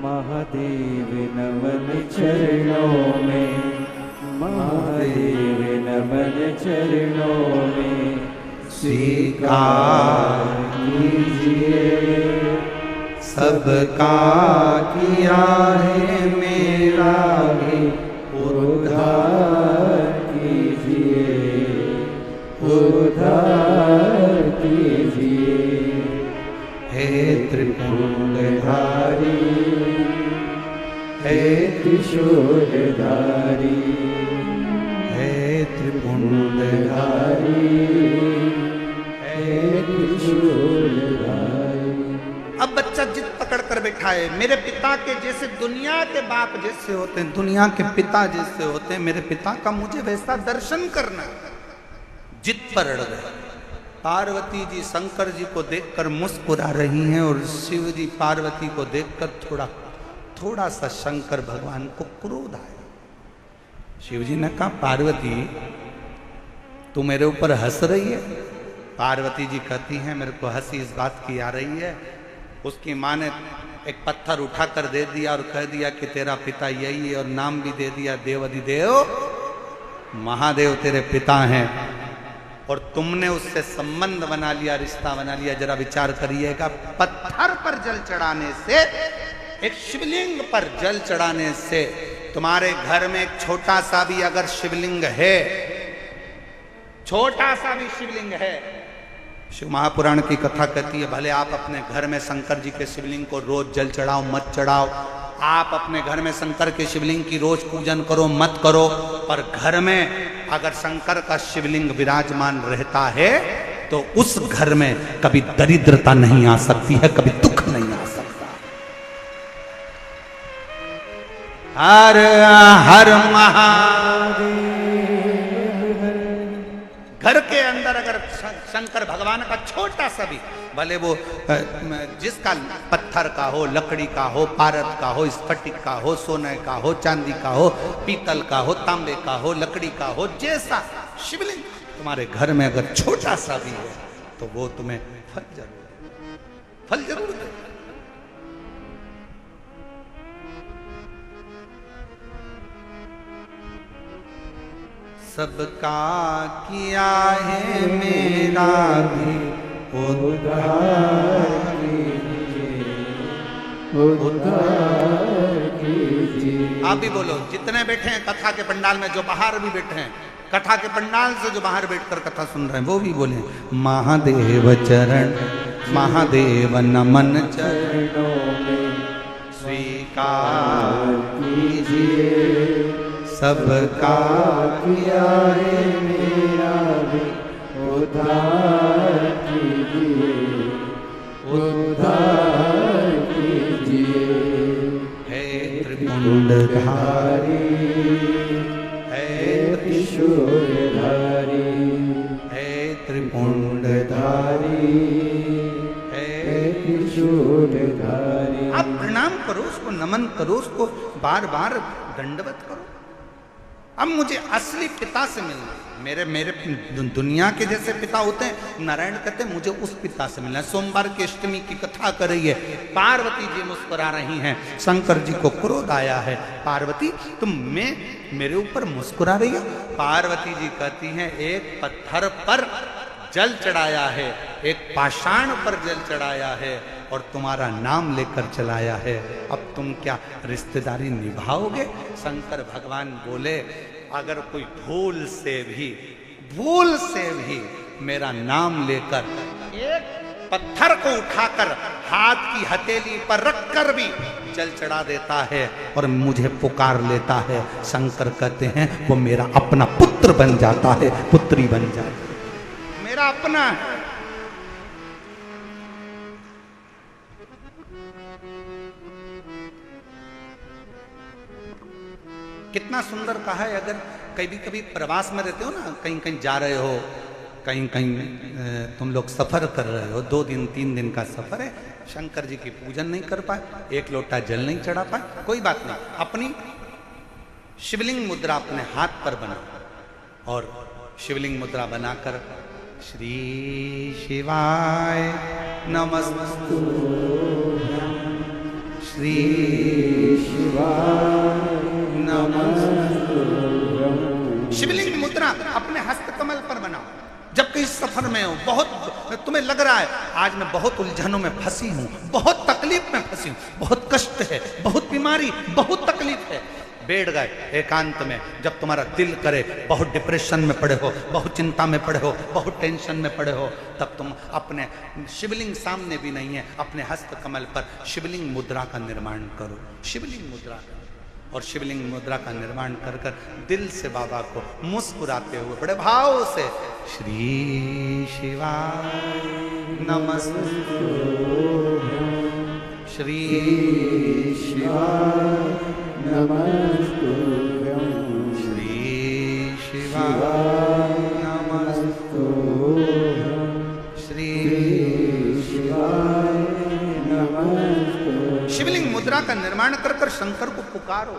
[SPEAKER 2] महादेव नमन चरणों में, महादेव नमन चरणों में।
[SPEAKER 1] स्वीकार कीजिए सबका किया है, मेरा भी
[SPEAKER 2] उद्धार कीजिए, उद्धार कीजिए।
[SPEAKER 1] हे त्रिपुंडधारी,
[SPEAKER 2] हे त्रिशूलधारी,
[SPEAKER 1] हे त्रिपुंडधारी,
[SPEAKER 2] हे त्रिशूलधारी।
[SPEAKER 1] अब बच्चा जिद पकड़ कर बैठा है, मेरे पिता के जैसे दुनिया के बाप जैसे होते हैं, दुनिया के पिता जैसे होते हैं, मेरे पिता का मुझे वैसा दर्शन करना। जिद पर अड़ गए। पार्वती जी शंकर जी को देखकर मुस्कुरा रही हैं और शिव जी पार्वती को देखकर थोड़ा सा शंकर भगवान को क्रोध आया। शिव जी ने कहा, पार्वती तू मेरे ऊपर हंस रही है? पार्वती जी कहती हैं, मेरे को हंसी इस बात की आ रही है, उसकी माँ ने एक पत्थर उठाकर दे दिया और कह दिया कि तेरा पिता यही है, और नाम भी दे दिया देवाधिदेव महादेव तेरे पिता हैं, और तुमने उससे संबंध बना लिया, रिश्ता बना लिया। जरा विचार करिएगा, पत्थर पर जल चढ़ाने से, एक शिवलिंग पर जल चढ़ाने से, तुम्हारे घर में एक छोटा सा भी अगर शिवलिंग है, छोटा सा भी शिवलिंग है, शिव महापुराण की कथा कहती है, भले आप अपने घर में शंकर जी के शिवलिंग को रोज जल चढ़ाओ मत चढ़ाओ, आप अपने घर में शंकर के शिवलिंग की रोज पूजन करो मत करो, पर घर में अगर शंकर का शिवलिंग विराजमान रहता है तो उस घर में कभी दरिद्रता नहीं आ सकती है, कभी दुख नहीं आ सकता। हर हर महादेव। घर के अंदर अगर शंकर भगवान का छोटा सा भी, भले वो जिसका पत्थर का हो, लकड़ी का हो, पारद का हो, स्फटिक का हो, सोने का हो, चांदी का हो, पीतल का हो, तांबे का हो, लकड़ी का हो, जैसा शिवलिंग तुम्हारे घर में अगर छोटा सा भी है तो वो तुम्हें फल जरूर दे। सबका किया है, मेरा भी उद्धार कीजिए,
[SPEAKER 2] उद्धार कीजिए।
[SPEAKER 1] आप भी बोलो, जितने बैठे हैं कथा के पंडाल में, जो बाहर भी बैठे हैं कथा के पंडाल से, जो बाहर बैठकर कथा सुन रहे हैं, वो भी बोले, महादेव चरण, महादेव नमन चरणों में स्वीकार कीजिए सबका
[SPEAKER 2] किया है मेरा भी उद्धार कीजिए, उद्धार कीजिए।
[SPEAKER 1] हे त्रिपुंडधारी, हे
[SPEAKER 2] त्रिशूलधारी,
[SPEAKER 1] हे त्रिपुंडधारी, हे
[SPEAKER 2] त्रिशूलधारी।
[SPEAKER 1] आप प्रणाम करो उसको, नमन करो उसको, बार बार दंडवत करो। अब मुझे असली पिता से मिलना, मेरे मेरे दुनिया के जैसे पिता होते हैं, नारायण कहते हैं मुझे उस पिता से मिलना है। सोमवार की अष्टमी की कथा कर रही है, पार्वती जी मुस्कुरा रही हैं, शंकर जी को क्रोध आया है। पार्वती तुम मेरे ऊपर मुस्कुरा रही हो? पार्वती जी कहती हैं एक पत्थर पर जल चढ़ाया है, एक पाषाण पर जल चढ़ाया है और तुम्हारा नाम लेकर चलाया है, अब तुम क्या रिश्तेदारी निभाओगे? शंकर भगवान बोले अगर कोई भूल से भी मेरा नाम लेकर एक पत्थर को उठाकर हाथ की हथेली पर रखकर भी जल चढ़ा देता है और मुझे पुकार लेता है, शंकर कहते हैं वो मेरा अपना पुत्र बन जाता है, पुत्री बन जाता है, मेरा अपना है। कितना सुंदर कहा है। अगर कभी कभी प्रवास में रहते हो ना, कहीं कहीं जा रहे हो, कहीं कहीं तुम लोग सफर कर रहे हो, 2 दिन 3 दिन का सफर है, शंकर जी की पूजन नहीं कर पाए, एक लोटा जल नहीं चढ़ा पाए, कोई बात नहीं, अपनी शिवलिंग मुद्रा अपने हाथ पर बनाओ और शिवलिंग मुद्रा बनाकर श्री शिवाय नमस्तु, श्री शिवाय नमस्तु। शिवलिंग मुद्रा अपने हस्त कमल पर बनाओ। जब कहीं सफर में हो, बहुत तुम्हें लग रहा है आज मैं बहुत उलझनों में फंसी हूं, बहुत तकलीफ में फंसी हूं, बहुत कष्ट है, बहुत बीमारी, बहुत तकलीफ है, बैठ गए एकांत में, जब तुम्हारा दिल करे, बहुत डिप्रेशन में पड़े हो, बहुत चिंता में पड़े हो, बहुत टेंशन में पड़े हो, तब तुम अपने शिवलिंग सामने भी नहीं है, अपने हस्त कमल पर शिवलिंग मुद्रा का निर्माण करो, शिवलिंग मुद्रा का, और शिवलिंग मुद्रा का निर्माण कर कर दिल से बाबा को मुस्कुराते हुए बड़े भाव से श्री शिवाय नमस्तु, श्री शिवाय
[SPEAKER 2] नमस्तुभ्यं,
[SPEAKER 1] श्री शिवाय
[SPEAKER 2] नमस्तुभ्यं,
[SPEAKER 1] श्री
[SPEAKER 2] शिवाय नमस्तुभ्यं।
[SPEAKER 1] शिवलिंग मुद्रा का निर्माण कर कर शंकर को पुकारो।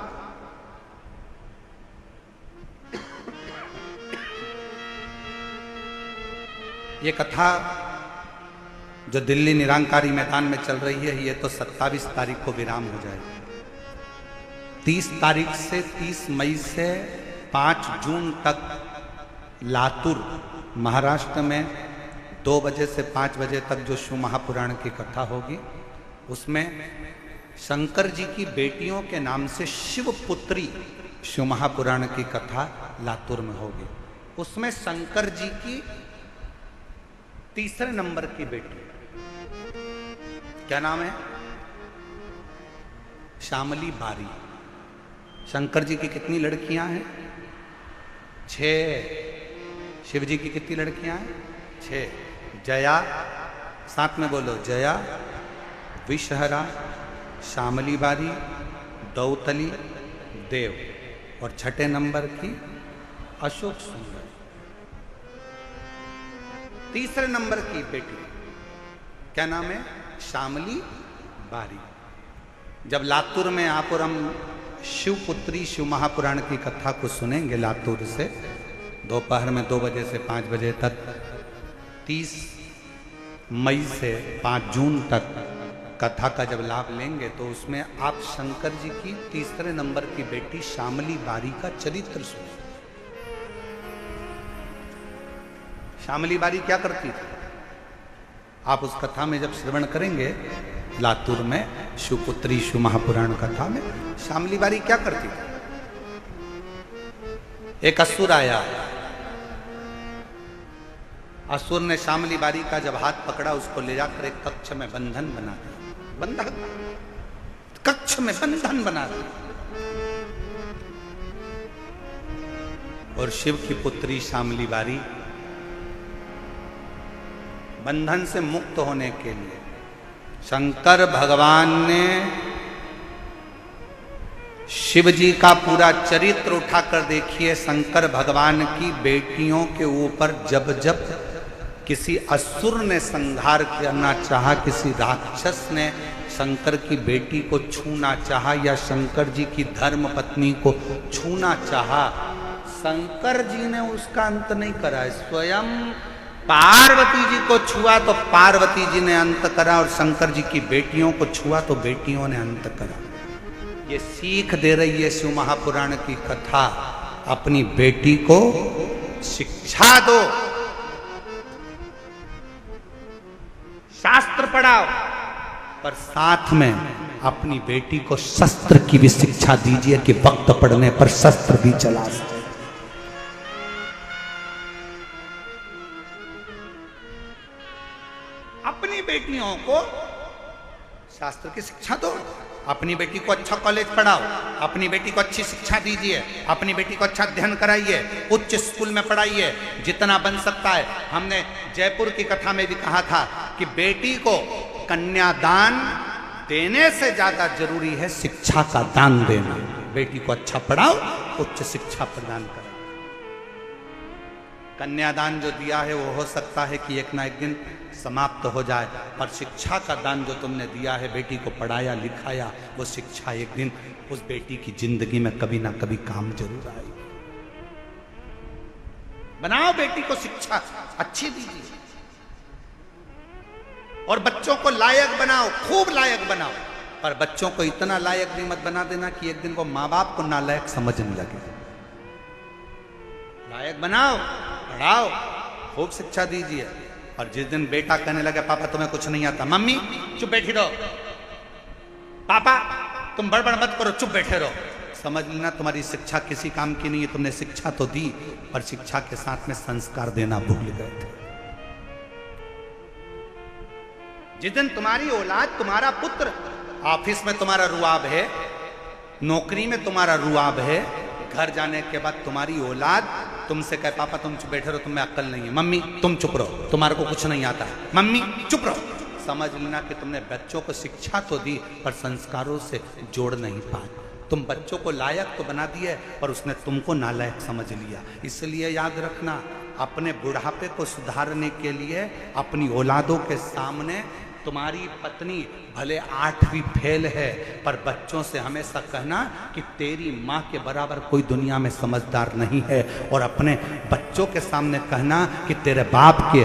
[SPEAKER 1] ये कथा जो दिल्ली निरंकारी मैदान में चल रही है, ये तो 27 तारीख को विराम हो जाएगी। 30 तारीख से 30 मई से 5 जून तक लातूर महाराष्ट्र में 2 बजे से 5 बजे तक जो शिव महापुराण की कथा होगी, उसमें शंकर जी की बेटियों के नाम से शिवपुत्री शिव महापुराण की कथा लातूर में होगी। उसमें शंकर जी की 3रे नंबर की बेटी, क्या नाम है? श्यामली बारी। शंकर जी की कितनी लड़कियां हैं? 6। शिव जी की कितनी लड़कियां हैं? 6। जया, साथ में बोलो, जया, विषहरा, श्यामली बारी, दौतली, देव, और 6ठे नंबर की अशोक सुंदर। 3रे नंबर की बेटी क्या नाम है? श्यामली बारी। जब लातूर में आप और हम शिवपुत्री शिव महापुराण की कथा को सुनेंगे लातूर से, दोपहर में 2 बजे से 5 बजे तक, 30 मई से 5 जून तक कथा का जब लाभ लेंगे, तो उसमें आप शंकर जी की 3रे नंबर की बेटी श्यामली बारी का चरित्र सुनें। श्यामली बारी क्या करती थी? आप उस कथा में जब श्रवण करेंगे लातूर में शिवपुत्री शिव महापुराण कथा में, श्यामली बारी क्या करती थी? एक असुर आया, असुर ने श्यामली बारी का जब हाथ पकड़ा, उसको ले जाकर एक कक्ष में बंधन बना दिया, बंधन कक्ष में बंधन बना दिया। और शिव की पुत्री शामली बारी बंधन से मुक्त होने के लिए शंकर भगवान ने शिव जी का पूरा चरित्र उठाकर देखिए। शंकर भगवान की बेटियों के ऊपर जब जब किसी असुर ने संहार करना चाहा, किसी राक्षस ने शंकर की बेटी को छूना चाहा या शंकर जी की धर्म पत्नी को छूना चाहा, शंकर जी ने उसका अंत नहीं करा। स्वयं पार्वती जी को छुआ तो पार्वती जी ने अंत करा, और शंकर जी की बेटियों को छुआ तो बेटियों ने अंत करा। ये सीख दे रही है शिव महापुराण की कथा। अपनी बेटी को शिक्षा दो, शास्त्र पढ़ाओ, पर साथ में अपनी बेटी को शस्त्र की भी शिक्षा दीजिए कि वक्त पड़ने पर शस्त्र भी चला सके। अपनी बेटियों को शास्त्र की शिक्षा दो, अपनी बेटी को अच्छा कॉलेज पढ़ाओ, अपनी बेटी को अच्छी शिक्षा दीजिए, अपनी बेटी को अच्छा अध्ययन कराइए, उच्च स्कूल में पढ़ाइए जितना बन सकता है। हमने जयपुर की कथा में भी कहा था कि बेटी को कन्यादान देने से ज्यादा जरूरी है शिक्षा का दान देना। बेटी को अच्छा पढ़ाओ, उच्च शिक्षा प्रदान करो। कन्यादान जो दिया है वो हो सकता है कि एक ना एक दिन समाप्त हो जाए, पर शिक्षा का दान जो तुमने दिया है, बेटी को पढ़ाया लिखाया, वो शिक्षा एक दिन उस बेटी की जिंदगी में कभी ना कभी काम जरूर आएगी। बनाओ बेटी को शिक्षा अच्छी दीजिए और बच्चों को लायक बनाओ, खूब लायक बनाओ, पर बच्चों को इतना लायक भी मत बना देना कि एक दिन को माँ बाप को नालायक समझने लगे। लायक बनाओ, पढ़ाओ, खूब शिक्षा दीजिए। और जिस दिन बेटा कहने लगे पापा तुम्हें कुछ नहीं आता, मम्मी चुप बैठी रहो, पापा तुम बड़बड़ मत करो, चुप बैठे रहो, समझ लेना तुम्हारी शिक्षा किसी काम की नहीं है। तुमने शिक्षा तो दी, पर शिक्षा के साथ में संस्कार देना भूल गए थे। जिस दिन तुम्हारी औलाद, तुम्हारा पुत्र ऑफिस में तुम्हारा रुआब है, नौकरी में तुम्हारा रुआब है, घर जाने के बाद तुम्हारी औलाद तुमसे कहे पापा तुम चुप बैठे रहो, तुम्हें अक्ल नहीं है, मम्मी तुम चुप रहो, तुम्हारे को कुछ नहीं आता है, मम्मी चुप रहो, समझ लेना कि तुमने बच्चों को शिक्षा तो दी पर संस्कारों से जोड़ नहीं पाए। तुम बच्चों को लायक तो बना दिए पर उसने तुमको नालायक समझ लिया। इसलिए याद रखना, अपने बुढ़ापे को सुधारने के लिए अपनी औलादों के सामने तुम्हारी पत्नी भले 8वीं फेल है, पर बच्चों से हमेशा कहना कि तेरी माँ के बराबर कोई दुनिया में समझदार नहीं है, और अपने बच्चों के सामने कहना कि तेरे बाप के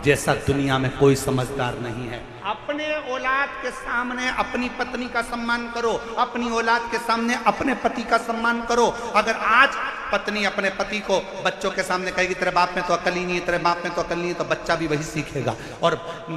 [SPEAKER 1] जैसा दुनिया में कोई समझदार नहीं है। अपने औलाद के सामने अपनी पत्नी का सम्मान करो, अपनी औलाद के सामने अपने पति का सम्मान करो। अगर आज पत्नी अपने पति को बच्चों के सामने कहेगी तेरे बाप में तो अकल ही नहीं है, तेरे बाप में तो अकल नहीं है, तो बच्चा भी वही सीखेगा। और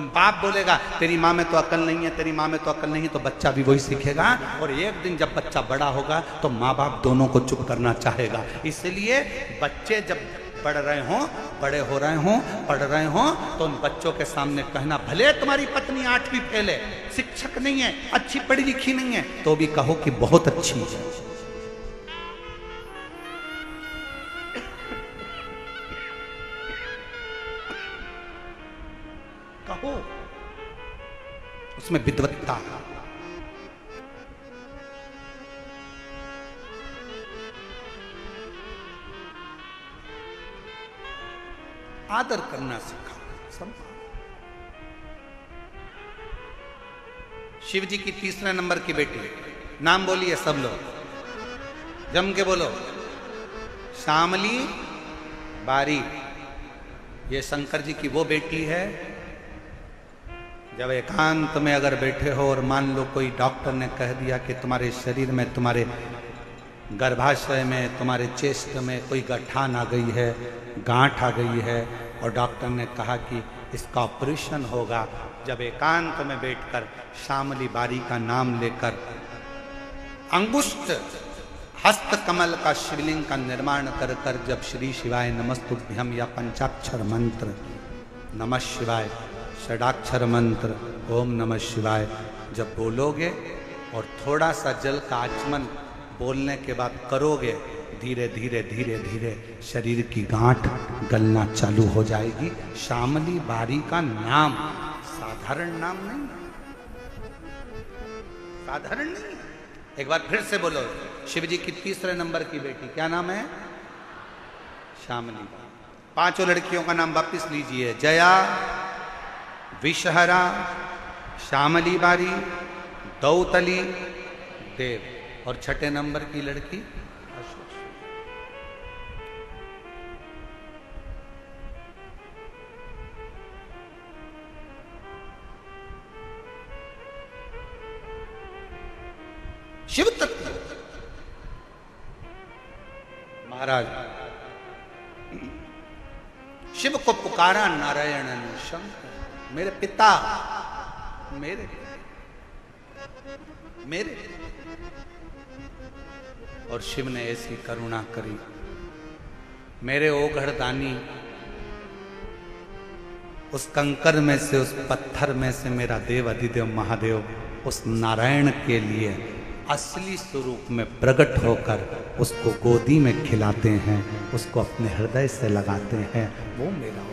[SPEAKER 1] बाप बोलेगा तेरी माँ में तो अकल नहीं है, तेरी माँ में तो अकल नहीं है, तो बच्चा भी वही सीखेगा। और एक दिन जब बच्चा बड़ा होगा तो माँ बाप दोनों को चुप करना चाहेगा। इसलिए बच्चे जब पढ़ रहे हों, बड़े हो रहे हों, पढ़ रहे हों, तो उन बच्चों के सामने कहना भले तुम्हारी पत्नी 8वीं फेल है, शिक्षक नहीं है, अच्छी पढ़ी लिखी नहीं है, तो भी कहो कि बहुत अच्छी है। कहो उसमें विद्वत्ता। आदर करना सिखाओ। शिव जी की 3रे नंबर की बेटी, नाम बोलिए सब लोग, जम के बोलो, शामली बारी। ये शंकर जी की वो बेटी है, जब एकांत में अगर बैठे हो और मान लो कोई डॉक्टर ने कह दिया कि तुम्हारे शरीर में, तुम्हारे गर्भाशय में, तुम्हारे चेस्ट में कोई गठान आ गई है, गांठ आ गई है, और डॉक्टर ने कहा कि इसका ऑपरेशन होगा, जब एकांत में बैठकर शामली बारी का नाम लेकर अंगुष्ठ हस्त कमल का शिवलिंग का निर्माण कर कर जब श्री शिवाय नमस्तुभ्यम या पंचाक्षर मंत्र नमः शिवाय, षडाक्षर मंत्र ओम नमः शिवाय जब बोलोगे और थोड़ा सा जल का आचमन बोलने के बाद करोगे, धीरे धीरे धीरे धीरे शरीर की गांठ गलना चालू हो जाएगी। शामली बारी का नाम साधारण नाम नहीं, साधारण नहीं। एक बार फिर से बोलो, शिव जी की तीसरे नंबर की बेटी क्या नाम है? शामली। पांचों लड़कियों का नाम वापिस लीजिए, जया, विषहरा, श्यामली बारी, दौतली, देव, और छठे नंबर की लड़की अशोक। शिव तत्व महाराज शिव को पुकारा नारायण ने, शंकर मेरे पिता, मेरे और शिव ने ऐसी करुणा करी, मेरे ओघड़दानी उस कंकर में से, उस पत्थर में से मेरा देव अधिदेव महादेव उस नारायण के लिए असली स्वरूप में प्रकट होकर उसको गोदी में खिलाते हैं, उसको अपने हृदय से लगाते हैं। वो मेरा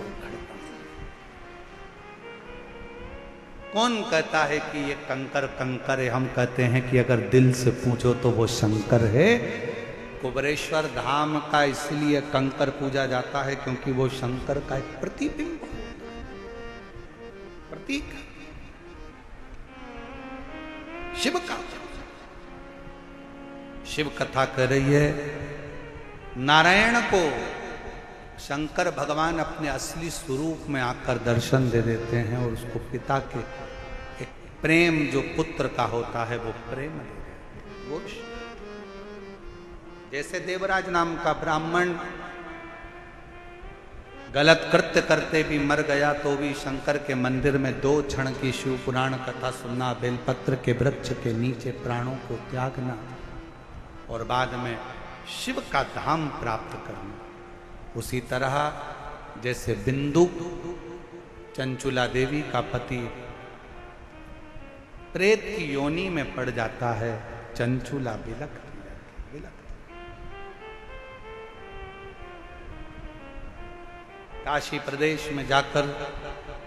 [SPEAKER 1] कौन कहता है कि ये कंकर कंकर है? हम कहते हैं कि अगर दिल से पूछो तो वो शंकर है। कुबरेश्वर धाम का इसलिए कंकर पूजा जाता है क्योंकि वो शंकर का एक प्रतिबिंब, प्रतीक शिव का। शिव कथा कर रही है, नारायण को शंकर भगवान अपने असली स्वरूप में आकर दर्शन दे देते हैं और उसको पिता के एक प्रेम जो पुत्र का होता है वो प्रेम दे देते हैं। जैसे देवराज नाम का ब्राह्मण गलत कृत्य करते भी मर गया तो भी शंकर के मंदिर में 2 क्षण की शिव पुराण कथा सुनना, बेलपत्र के वृक्ष के नीचे प्राणों को त्यागना और बाद में शिव का धाम प्राप्त करना। उसी तरह जैसे बिंदु चंचुला देवी का पति प्रेत की योनि में पड़ जाता है, चंचुला बिलख काशी प्रदेश में जाकर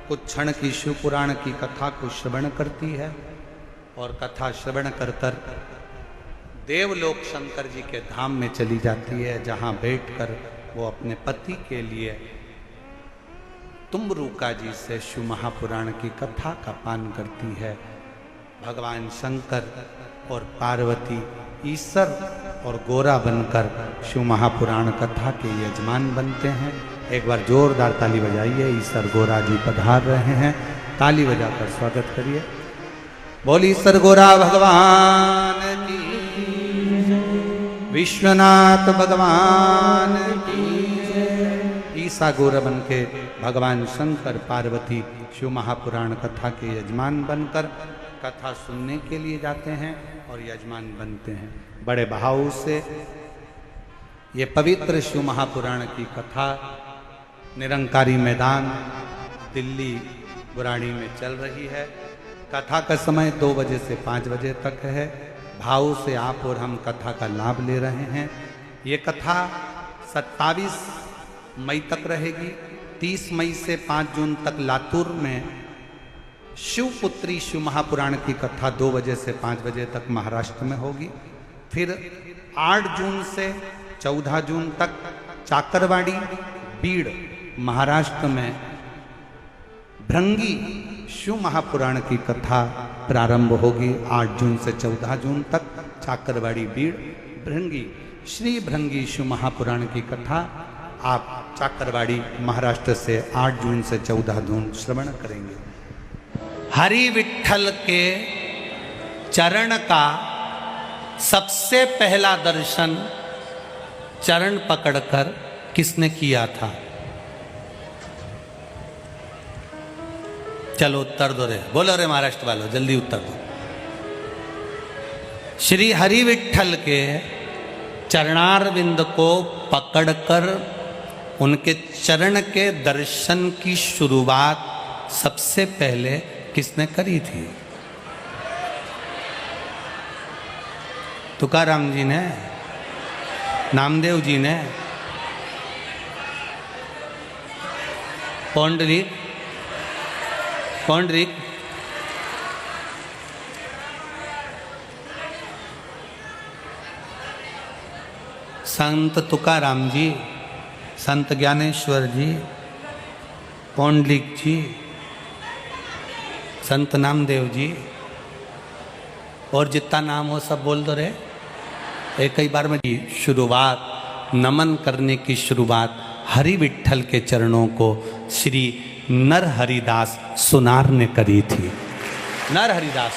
[SPEAKER 1] कुछ क्षण की शिव पुराण की कथा को श्रवण करती है और कथा श्रवण कर देवलोक शंकर जी के धाम में चली जाती है, जहां बैठकर वो अपने पति के लिए तुम्बरुका जी से शिव महापुराण की कथा का पान करती है। भगवान शंकर और पार्वती ईश्वर और गोरा बनकर शिव महापुराण कथा के यजमान बनते हैं। एक बार जोरदार ताली बजाइए, ईश्वर गोरा जी पधार रहे हैं, ताली बजाकर स्वागत करिए। बोल ईश्वर गोरा भगवान की, विश्वनाथ भगवान की। ईसा गोरा बन के भगवान शंकर पार्वती शिव महापुराण कथा के यजमान बनकर कथा सुनने के लिए जाते हैं और यजमान बनते हैं। बड़े भाव से ये पवित्र शिव महापुराण की कथा निरंकारी मैदान दिल्ली बुराड़ी में चल रही है। कथा का समय 2 बजे से 5 बजे तक है। भाव से आप और हम कथा का लाभ ले रहे हैं। ये कथा 27 मई तक रहेगी। 30 मई से 5 जून तक लातूर में शिवपुत्री शिव महापुराण की कथा 2 बजे से 5 बजे तक महाराष्ट्र में होगी। फिर 8 जून से 14 जून तक चाकरवाड़ी बीड़ महाराष्ट्र में भृंगी शिव महापुराण की कथा प्रारंभ होगी। 8 जून से 14 जून तक चाकरवाड़ी बीड़ भृंगी श्री भृंगी शिव महापुराण की कथा आप चाकरवाड़ी महाराष्ट्र से 8 जून से 14 जून श्रवण करेंगे। हरि विठ्ठल के चरण का सबसे पहला दर्शन चरण पकड़कर किसने किया था? चलो उत्तर दो रे, बोलो रे महाराष्ट्र वालों, जल्दी उत्तर दो। श्री हरि विठ्ठल के चरणारविंद को पकड़कर उनके चरण के दर्शन की शुरुआत सबसे पहले किसने करी थी? तुकाराम जी ने। नामदेव जी ने पौंडरिक संत तुकाराम जी, संत ज्ञानेश्वर जी, पौंडलिक जी, संत नामदेव जी, और जितना नाम हो सब बोल दो रे एक ही बार में। शुरुआत नमन करने की शुरुआत हरि विट्ठल के चरणों को श्री नर हरिदास सुनार ने करी थी। नर हरिदास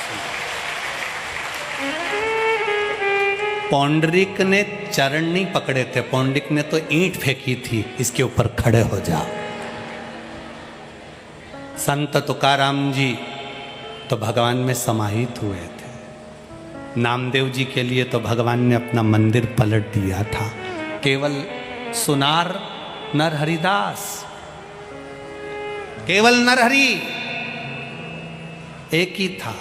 [SPEAKER 1] पौंडरिक ने चरण नहीं पकड़े थे, पौंडरिक ने तो ईंट फेंकी थी, इसके ऊपर खड़े हो जाओ। संत तुकाराम जी तो भगवान में समाहित हुए थे। नामदेव जी के लिए तो भगवान ने अपना मंदिर पलट दिया था। केवल सुनार नर हरिदास, केवल नरहरि एक ही था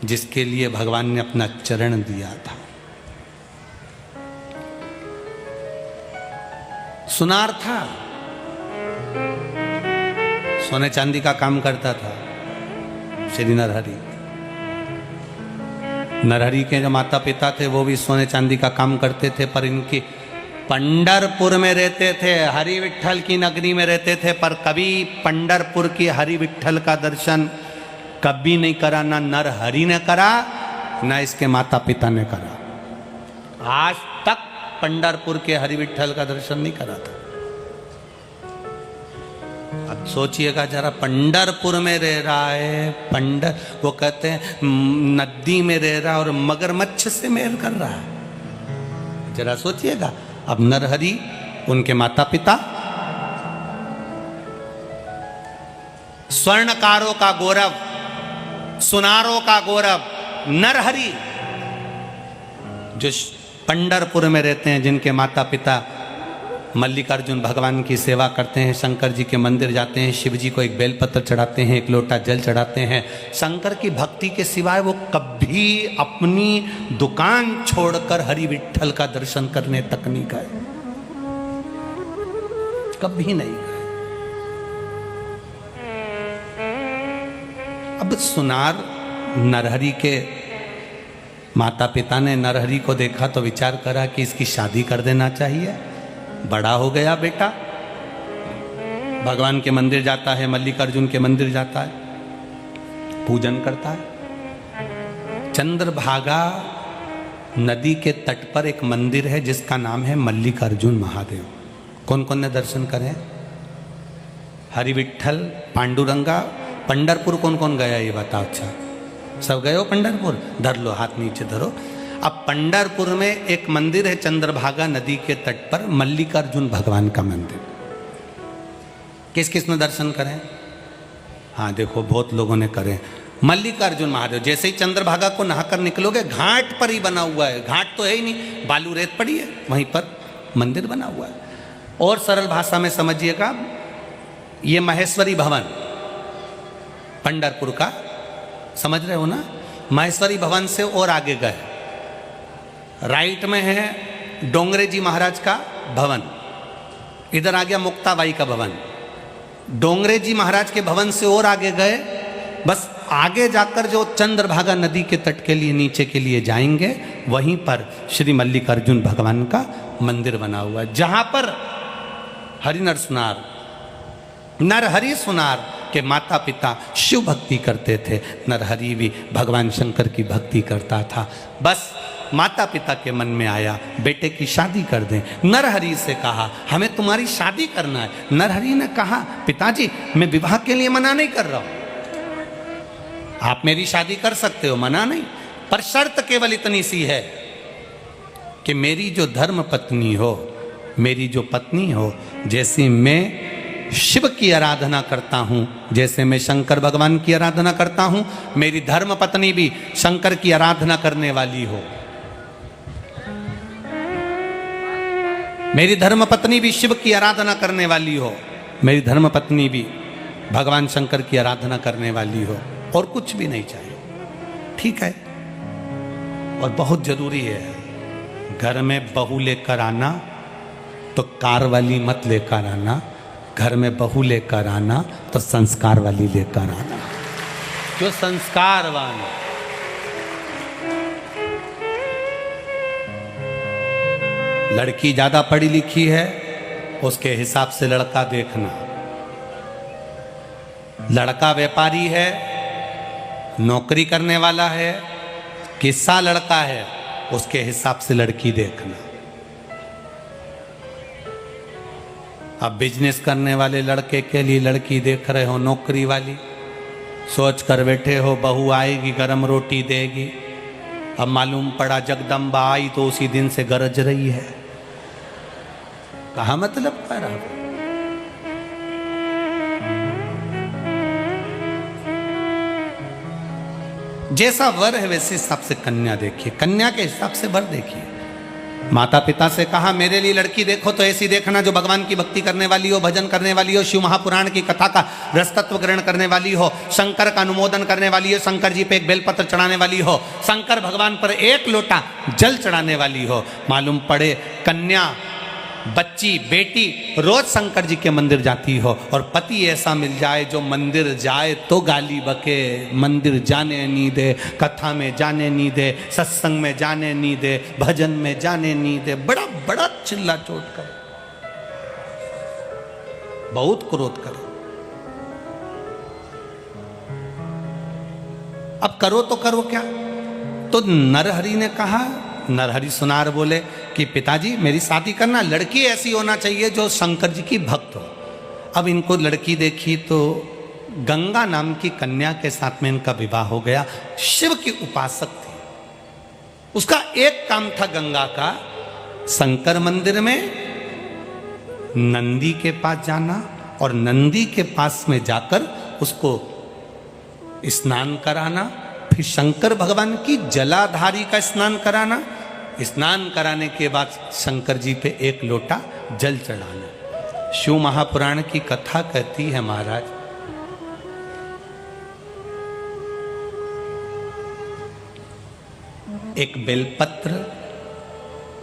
[SPEAKER 1] जिसके लिए भगवान ने अपना चरण दिया था। सुनार था, सोने चांदी का काम करता था श्री नरहरि। नरहरि के जो माता पिता थे वो भी सोने चांदी का काम करते थे, पर इनकी पंढरपुर में रहते थे, हरि विट्ठल की नगरी में रहते थे, पर कभी पंढरपुर की हरि विट्ठल का दर्शन कभी नहीं करा। ना नरहरि ने करा, ना इसके माता पिता ने करा। आज तक पंढरपुर के हरि विट्ठल का दर्शन नहीं करा था। अब सोचिएगा जरा, पंढरपुर में रह रहा है, वो कहते हैं नदी में रह रहा है और मगरमच्छ से मेल कर रहा है। जरा सोचिएगा। अब नरहरि, उनके माता पिता स्वर्णकारों का गौरव, सुनारों का गौरव नरहरि, जो पंढरपुर में रहते हैं, जिनके माता पिता मल्लिकार्जुन भगवान की सेवा करते हैं, शंकर जी के मंदिर जाते हैं, शिव जी को एक बेलपत्र चढ़ाते हैं, एक लोटा जल चढ़ाते हैं। शंकर की भक्ति के सिवाय वो कभी अपनी दुकान छोड़कर हरि विट्ठल का दर्शन करने तक नहीं गए, कभी नहीं गए। अब सुनार नरहरि के माता पिता ने नरहरि को देखा तो विचार करा कि इसकी शादी कर देना चाहिए। बड़ा हो गया बेटा, भगवान के मंदिर जाता है, मल्लिकार्जुन के मंदिर जाता है, पूजन करता है। चंद्रभागा नदी के तट पर एक मंदिर है जिसका नाम है मल्लिकार्जुन महादेव। कौन कौन ने दर्शन करे? हरि विट्ठल, पांडुरंगा। पंढरपुर कौन कौन गया ये बताओ। अच्छा, सब गए हो पंढरपुर? धर लो, हाथ नीचे धरो। अब पंढरपुर में एक मंदिर है चंद्रभागा नदी के तट पर, मल्लिकार्जुन भगवान का मंदिर। किस किस ने दर्शन करें? हाँ देखो, बहुत लोगों ने करे। मल्लिकार्जुन महादेव जैसे ही चंद्रभागा को नहाकर निकलोगे, घाट पर ही बना हुआ है। घाट तो है ही नहीं, बालू रेत पड़ी है, वहीं पर मंदिर बना हुआ है। और सरल भाषा में समझिएगा, ये महेश्वरी भवन पंढरपुर का, समझ रहे हो ना? महेश्वरी भवन से और आगे गए, राइट में है डोंगरे जी महाराज का भवन, इधर आ गया मुक्ताबाई का भवन। डोंगरे जी महाराज के भवन से और आगे गए, बस आगे जाकर जो चंद्रभागा नदी के तट के लिए नीचे के लिए जाएंगे, वहीं पर श्री मल्लिकार्जुन भगवान का मंदिर बना हुआ है, जहां पर हरिनर सुनार, नरहरि सुनार के माता पिता शिव भक्ति करते थे। नरहरि भी भगवान शंकर की भक्ति करता था। बस माता पिता के मन में आया बेटे की शादी कर दें। नरहरि से कहा हमें तुम्हारी शादी करना है। नरहरि ने कहा पिताजी मैं विवाह के लिए मना नहीं कर रहा हूं, आप मेरी शादी कर सकते हो, मना नहीं, पर शर्त केवल इतनी सी है कि मेरी जो धर्म पत्नी हो, मेरी जो पत्नी हो, जैसे मैं शिव की आराधना करता हूं, जैसे मैं शंकर भगवान की आराधना करता हूं, मेरी धर्म पत्नी भी शंकर की आराधना करने वाली हो। मेरी धर्म पत्नी भी शिव की आराधना करने वाली हो, मेरी धर्म पत्नी भी भगवान शंकर की आराधना करने वाली हो, और कुछ भी नहीं चाहिए। ठीक है, और बहुत जरूरी है, घर में बहू लेकर आना तो कार वाली मत लेकर आना, घर में बहू लेकर आना तो संस्कार वाली लेकर आना, जो संस्कारवान। लड़की ज्यादा पढ़ी लिखी है उसके हिसाब से लड़का देखना, लड़का व्यापारी है, नौकरी करने वाला है, किस्सा लड़का है, उसके हिसाब से लड़की देखना। अब बिजनेस करने वाले लड़के के लिए लड़की देख रहे हो नौकरी वाली, सोच कर बैठे हो बहू आएगी गरम रोटी देगी, अब मालूम पड़ा जगदम्बा आई तो उसी दिन से गरज रही है। कहा मतलब कर रहा हो? जैसा वर है वैसे हिसाब से कन्या देखिए, कन्या के हिसाब से वर देखिए। माता पिता से कहा मेरे लिए लड़की देखो तो ऐसी देखना जो भगवान की भक्ति करने वाली हो, भजन करने वाली हो, शिव महापुराण की कथा का रसतत्व ग्रहण करने वाली हो, शंकर का अनुमोदन करने वाली हो, शंकर जी पे एक बेलपत्र चढ़ाने वाली हो, शंकर भगवान पर एक लोटा जल चढ़ाने वाली हो। मालूम पड़े कन्या बच्ची बेटी रोज शंकर जी के मंदिर जाती हो और पति ऐसा मिल जाए जो मंदिर जाए तो गाली बके, मंदिर जाने नहीं दे, कथा में जाने नहीं दे, सत्संग में जाने नहीं दे, भजन में जाने नहीं दे, बड़ा बड़ा चिल्ला चोट करे, बहुत क्रोध करे। अब करो तो करो क्या? तो नरहरि ने कहा, नरहरि सुनार बोले कि पिताजी मेरी शादी करना, लड़की ऐसी होना चाहिए जो शंकर जी की भक्त हो। अब इनको लड़की देखी तो गंगा नाम की कन्या के साथ में इनका विवाह हो गया। शिव की उपासक थी, उसका एक काम था गंगा का, शंकर मंदिर में नंदी के पास जाना और नंदी के पास में जाकर उसको स्नान कराना, फिर शंकर भगवान की जलाधारी का स्नान कराना, स्नान कराने के बाद शंकर जी पे एक लोटा जल चढ़ाना। शिव महापुराण की कथा कहती है महाराज, एक बेलपत्र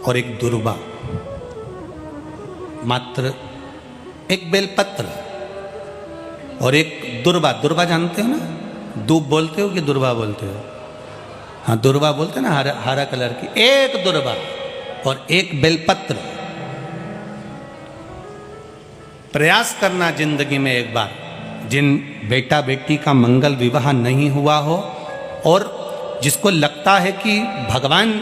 [SPEAKER 1] और एक दुर्वा, मात्र एक बेलपत्र और एक दुर्वा। दुर्वा जानते हो ना? दूब बोलते हो कि दुर्वा बोलते हो? हाँ दुर्वा बोलते ना, हरा हरा कलर की। एक दुर्वा और एक बेलपत्र। प्रयास करना जिंदगी में एक बार, जिन बेटा बेटी का मंगल विवाह नहीं हुआ हो और जिसको लगता है कि भगवान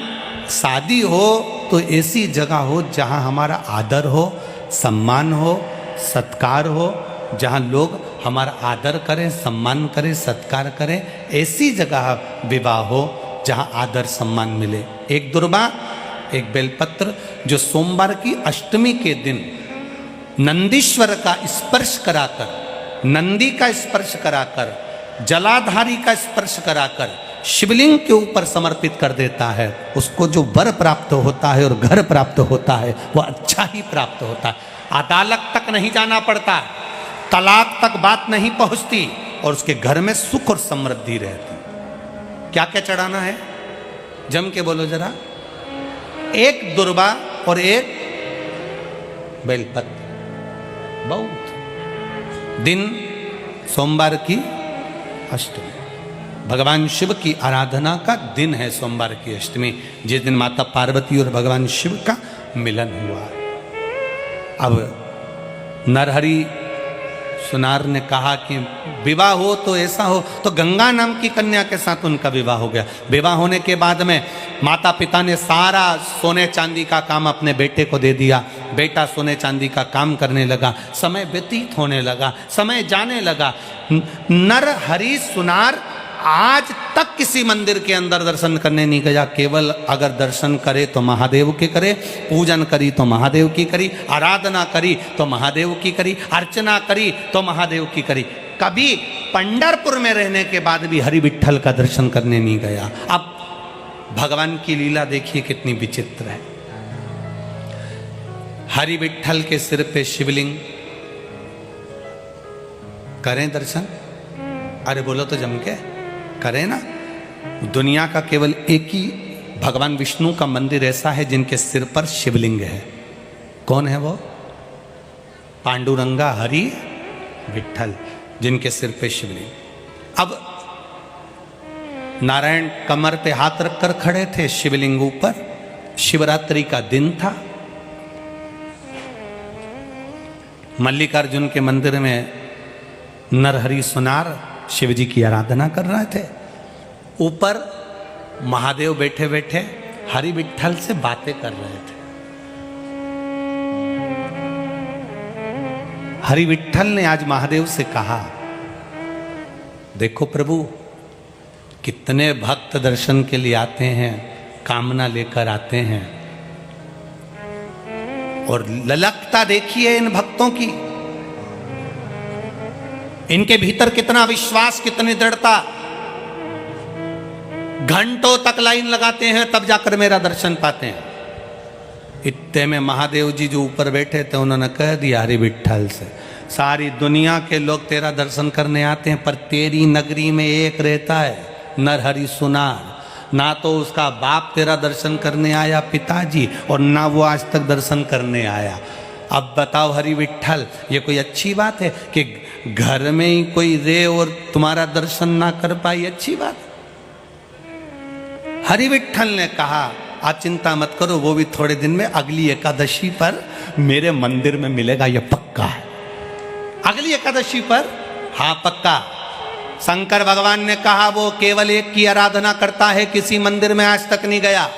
[SPEAKER 1] शादी हो तो ऐसी जगह हो जहाँ हमारा आदर हो, सम्मान हो, सत्कार हो, जहाँ लोग हमारा आदर करें, सम्मान करें, सत्कार करें, ऐसी जगह विवाह हो जहाँ आदर सम्मान मिले। एक दुर्वा एक बेलपत्र, जो सोमवार की अष्टमी के दिन नंदीश्वर का स्पर्श कराकर, नंदी का स्पर्श कराकर, जलाधारी का स्पर्श कराकर शिवलिंग के ऊपर समर्पित कर देता है, उसको जो वर प्राप्त होता है और घर प्राप्त होता है वह अच्छा ही प्राप्त होता है। अदालत तक नहीं जाना पड़ता, तलाक तक बात नहीं पहुंचती और उसके घर में सुख और समृद्धि रहती। क्या क्या चढ़ाना है जम के बोलो जरा? एक दुर्वा और एक बेलपत्र। बहुत दिन सोमवार की अष्टमी, भगवान शिव की आराधना का दिन है सोमवार की अष्टमी, जिस दिन माता पार्वती और भगवान शिव का मिलन हुआ। अब नरहरि सुनार ने कहा कि विवाह हो तो ऐसा हो, तो गंगा नाम की कन्या के साथ उनका विवाह हो गया। विवाह होने के बाद में माता पिता ने सारा सोने चांदी का काम अपने बेटे को दे दिया। बेटा सोने चांदी का काम करने लगा, समय व्यतीत होने लगा, समय जाने लगा। नरहरि सुनार आज तक किसी मंदिर के अंदर दर्शन करने नहीं गया। केवल अगर दर्शन करे तो महादेव के करे, पूजन करी तो महादेव की करी, आराधना करी तो महादेव की करी, अर्चना करी तो महादेव की करी। कभी पंढरपुर में रहने के बाद भी हरि विठ्ठल का दर्शन करने नहीं गया। अब भगवान की लीला देखिए कितनी विचित्र है। हरि विठ्ठल के सिर पे शिवलिंग, करें दर्शन? अरे बोलो तो जम के करें ना। दुनिया का केवल एक ही भगवान विष्णु का मंदिर ऐसा है जिनके सिर पर शिवलिंग है। कौन है वो? पांडुरंगा हरि विठल, जिनके सिर पे शिवलिंग। अब नारायण कमर पे हाथ रखकर खड़े थे, शिवलिंग ऊपर। शिवरात्रि का दिन था। मल्लिकार्जुन के मंदिर में नरहरि सुनार शिव जी की आराधना कर रहे थे। ऊपर महादेव बैठे बैठे हरि विठल से बातें कर रहे थे। हरि विठल ने आज महादेव से कहा, देखो प्रभु, कितने भक्त दर्शन के लिए आते हैं, कामना लेकर आते हैं, और ललकता देखिए इन भक्तों की, इनके भीतर कितना विश्वास, कितनी दृढ़ता। घंटों तक लाइन लगाते हैं तब जाकर मेरा दर्शन पाते हैं। इतने में महादेव जी जो ऊपर बैठे थे उन्होंने कह दिया हरि विठल से, सारी दुनिया के लोग तेरा दर्शन करने आते हैं, पर तेरी नगरी में एक रहता है नरहरि सुनार। ना तो उसका बाप तेरा दर्शन करने आया पिताजी, और ना वो आज तक दर्शन करने आया। अब बताओ हरि विठल, ये कोई अच्छी बात है कि घर में ही कोई रे और तुम्हारा दर्शन ना कर पाई? अच्छी बात। हरि विठल ने कहा, आप चिंता मत करो, वो भी थोड़े दिन में अगली एकादशी पर मेरे मंदिर में मिलेगा, ये पक्का है। अगली एकादशी पर? हाँ पक्का। शंकर भगवान ने कहा वो केवल एक की आराधना करता है, किसी मंदिर में आज तक नहीं गया।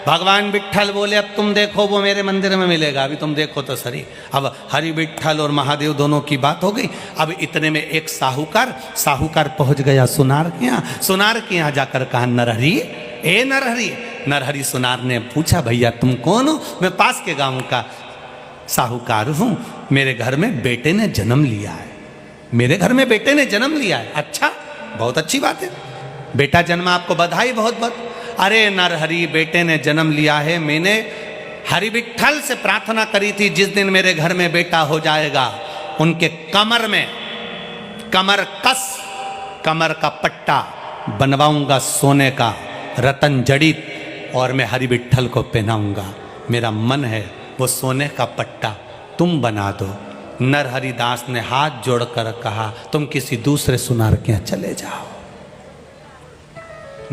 [SPEAKER 1] भगवान विठल बोले अब तुम देखो, वो मेरे मंदिर में मिलेगा, अभी तुम देखो तो सही। अब हरि विठल और महादेव दोनों की बात हो गई। अब इतने में एक साहूकार पहुंच गया सुनार के यहाँ। सुनार के यहाँ जाकर कहा, नरहरि, ए नरहरि। नरहरि सुनार ने पूछा, भैया तुम कौन हो? मैं पास के गांव का साहूकार हूं, मेरे घर में बेटे ने जन्म लिया है। मेरे घर में बेटे ने जन्म लिया है? अच्छा, बहुत अच्छी बात है, बेटा जन्मा, आपको बधाई बहुत बहुत। अरे नरहरि, बेटे ने जन्म लिया है, मैंने हरि विठल से प्रार्थना करी थी, जिस दिन मेरे घर में बेटा हो जाएगा उनके कमर में कमर का पट्टा बनवाऊंगा सोने का, रतन जड़ित, और मैं हरि विठल को पहनाऊंगा। मेरा मन है वो सोने का पट्टा तुम बना दो। नरहरि दास ने हाथ जोड़कर कहा, तुम किसी दूसरे सुनार के यहाँ चले जाओ,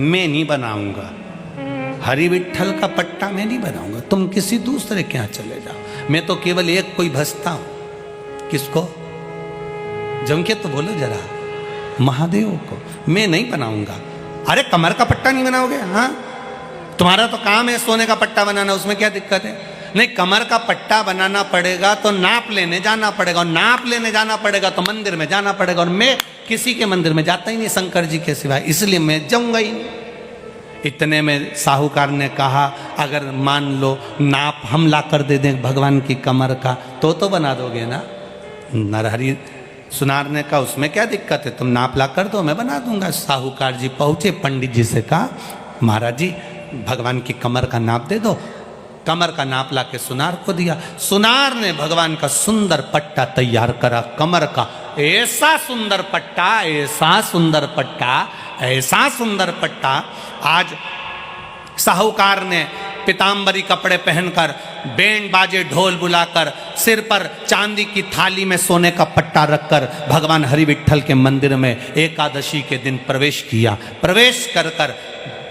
[SPEAKER 1] मैं नहीं बनाऊंगा हरि विठल का पट्टा, मैं नहीं बनाऊंगा, तुम किसी दूसरे के यहाँ चले जाओ। मैं तो केवल एक कोई भजता हूं। किसको? जम के तो बोलो जरा, महादेव को। मैं नहीं बनाऊंगा। अरे कमर का पट्टा नहीं बनाओगे? हाँ, तुम्हारा तो काम है सोने का पट्टा बनाना, उसमें क्या दिक्कत है? नहीं, कमर का पट्टा बनाना पड़ेगा तो नाप लेने जाना पड़ेगा, और नाप लेने जाना पड़ेगा तो मंदिर में जाना पड़ेगा, और मैं किसी के मंदिर में जाता ही नहीं शंकर जी के सिवाय, इसलिए मैं जाऊंगा ही नहीं। इतने में साहूकार ने कहा, अगर मान लो नाप हम ला कर दे दें भगवान की कमर का, तो बना दोगे ना? नरहरि सुनार ने कहा, उसमें क्या दिक्कत है, तुम नाप ला कर दो, मैं बना दूंगा। साहूकार जी पहुंचे, पंडित जी से कहा, महाराज जी भगवान की कमर का नाप दे दो। कमर का नाप ला के सुनार को दिया। सुनार ने भगवान का सुंदर पट्टा तैयार करा, कमर का। ऐसा सुंदर पट्टा, ऐसा सुंदर पट्टा, ऐसा सुंदर पट्टा। आज साहूकार ने पीतांबरी कपड़े पहनकर, बैंड बाजे ढोल बुलाकर, सिर पर चांदी की थाली में सोने का पट्टा रखकर भगवान हरि विठल के मंदिर में एकादशी के दिन प्रवेश किया। प्रवेश कर कर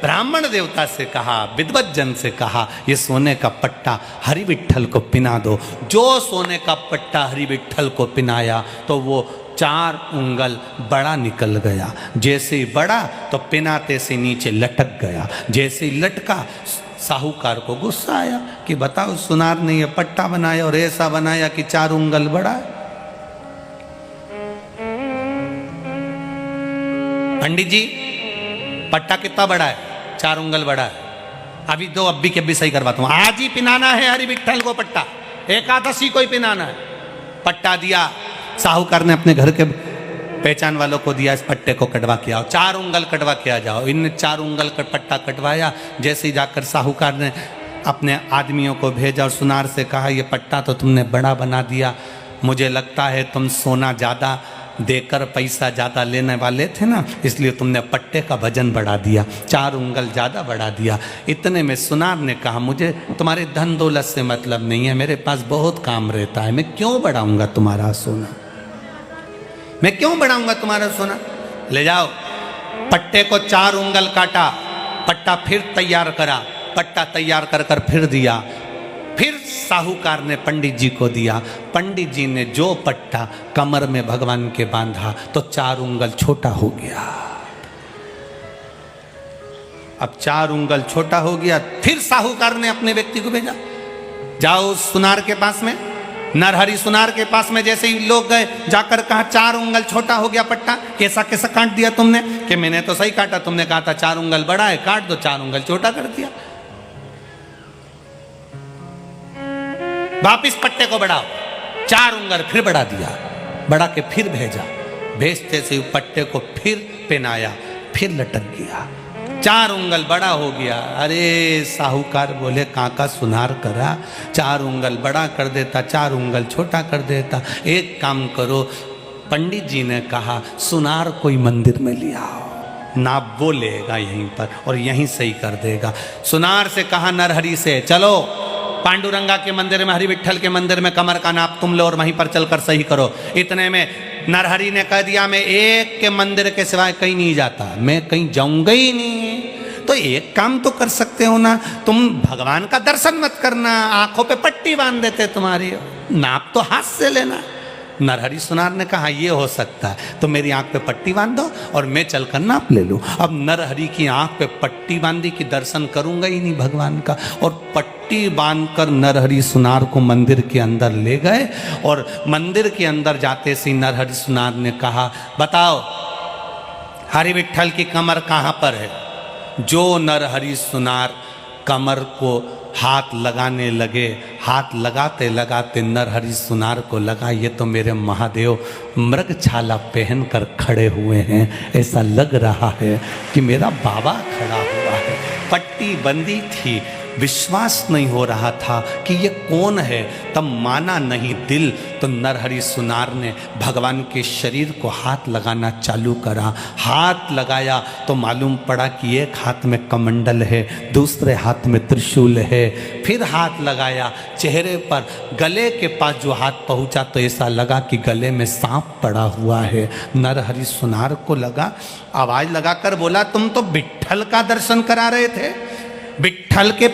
[SPEAKER 1] ब्राह्मण देवता से कहा, विद्वत जन से कहा, ये सोने का पट्टा हरि विठल को पिना दो। जो सोने का पट्टा हरि विठल को पिनाया तो वो 4 उंगल बड़ा निकल गया। जैसे ही बड़ा तो पिनाते से नीचे लटक गया। जैसे ही लटका, साहूकार को गुस्सा आया कि बताओ, सुनार ने ये पट्टा बनाया और ऐसा बनाया कि 4 उंगल बड़ा है। पंडित जी, पट्टा कितना बड़ा है? 4 उंगल बड़ा है। अभी दो, अब भी सही करवाता हूं। आज ही पिनाना है हरि विठल को पट्टा, एकादशी को ही पिनाना है। पट्टा दिया साहूकार ने, अपने घर के पहचान वालों को दिया, इस पट्टे को कटवा के आओ, 4 उंगल कटवा के आ जाओ। इन 4 उंगल का पट्टा कटवाया। जैसे ही जाकर साहूकार ने अपने आदमियों को भेजा और सुनार से कहा, ये पट्टा तो तुमने बड़ा बना दिया, मुझे लगता है तुम सोना ज़्यादा देकर पैसा ज़्यादा लेने वाले थे ना, इसलिए तुमने पट्टे का वजन बढ़ा दिया, 4 उंगल ज़्यादा बढ़ा दिया। इतने में सुनार ने कहा, मुझे तुम्हारे धन दौलत से मतलब नहीं है, मेरे पास बहुत काम रहता है, मैं क्यों बढ़ाऊंगा तुम्हारा सोना, मैं क्यों बढ़ाऊंगा तुम्हारा सोना। ले जाओ। पट्टे को 4 उंगल काटा, पट्टा फिर तैयार करा, पट्टा तैयार कर कर फिर दिया, फिर साहूकार ने पंडित जी को दिया। पंडित जी ने जो पट्टा कमर में भगवान के बांधा तो 4 उंगल छोटा हो गया। अब 4 उंगल छोटा हो गया, फिर साहूकार ने अपने व्यक्ति को भेजा, जाओ सुनार के पास में, नरहरि सुनार के पास में। जैसे ही लोग गए, जाकर कहा 4 उंगल छोटा हो गया पट्टा, कैसा कैसा काट दिया तुमने। कि मैंने तो सही काटा, तुमने कहा था 4 उंगल बड़ा है, काट दो, 4 उंगल छोटा कर दिया। वापिस पट्टे को बढ़ाओ, 4 उंगल फिर बढ़ा दिया, बढ़ा के फिर भेजा। भेजते से पट्टे को फिर पहनाया, फिर लटक गया, 4 उंगल बड़ा हो गया। अरे साहूकार बोले, काका सुनार करा, 4 उंगल बड़ा कर देता, 4 उंगल छोटा कर देता। एक काम करो, पंडित जी ने कहा सुनार कोई मंदिर में ले आओ, नाप वो लेगा यहीं पर और यहीं सही कर देगा। सुनार से कहा नरहरि से, चलो पांडुरंगा के मंदिर में, हरि विठल के मंदिर में कमर का नाप तुम लो और वहीं पर चलकर सही करो। इतने में नरहरि ने कह दिया, मैं एक के मंदिर के सिवाय कहीं नहीं जाता, मैं कहीं जाऊंगा ही नहीं। तो एक काम तो कर सकते हो ना, तुम भगवान का दर्शन मत करना, आंखों पे पट्टी बांध देते तुम्हारी, नाप तो हाथ से लेना। नरहरि सुनार ने कहा ये हो सकता है, तो मेरी आंख पे पट्टी बांध दो और मैं चलकर नाप ले लूं। अब नरहरि की आंख पे पट्टी बांधी कि दर्शन करूंगा ही नहीं भगवान का, और पट्टी बांधकर नरहरि सुनार को मंदिर के अंदर ले गए। और मंदिर के अंदर जाते से नरहरि सुनार ने कहा, बताओ हरि विठल की कमर कहाँ पर है। जो नरहरि सुनार कमर को हाथ लगाने लगे, हाथ लगाते लगाते नरहरि सुनार को लगा, ये तो मेरे महादेव मृगछाला पहन कर खड़े हुए हैं, ऐसा लग रहा है कि मेरा बाबा खड़ा हुआ है। पट्टी बंदी थी, विश्वास नहीं हो रहा था कि ये कौन है, तब माना नहीं दिल। तो नरहरि सुनार ने भगवान के शरीर को हाथ लगाना चालू करा। हाथ लगाया तो मालूम पड़ा कि एक हाथ में कमंडल है, दूसरे हाथ में त्रिशूल है। फिर हाथ लगाया चेहरे पर, गले के पास जो हाथ पहुंचा तो ऐसा लगा कि गले में सांप पड़ा हुआ है। नरहरि सुनार को लगा, आवाज लगाकर बोला, तुम तो विठल का दर्शन करा रहे थे, विठल के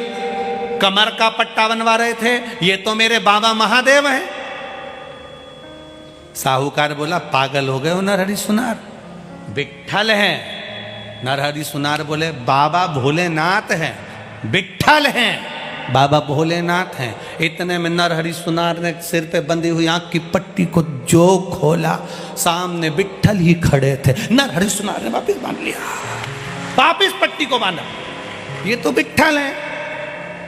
[SPEAKER 1] कमर का पट्टा बनवा रहे थे, ये तो मेरे बाबा महादेव हैं। साहूकार बोला, पागल हो गए हो नरहरि सुनार, विठल हैं। नरहरि सुनार बोले, बाबा भोलेनाथ हैं, विठल हैं, बाबा भोलेनाथ हैं। इतने में नरहरि सुनार ने सिर पे बंधी हुई आंख की पट्टी को जो खोला, सामने विठल ही खड़े थे। नरहरि सुनार ने वापिस बांध लिया, वापिस पट्टी को बांधा, ये तो विठल है।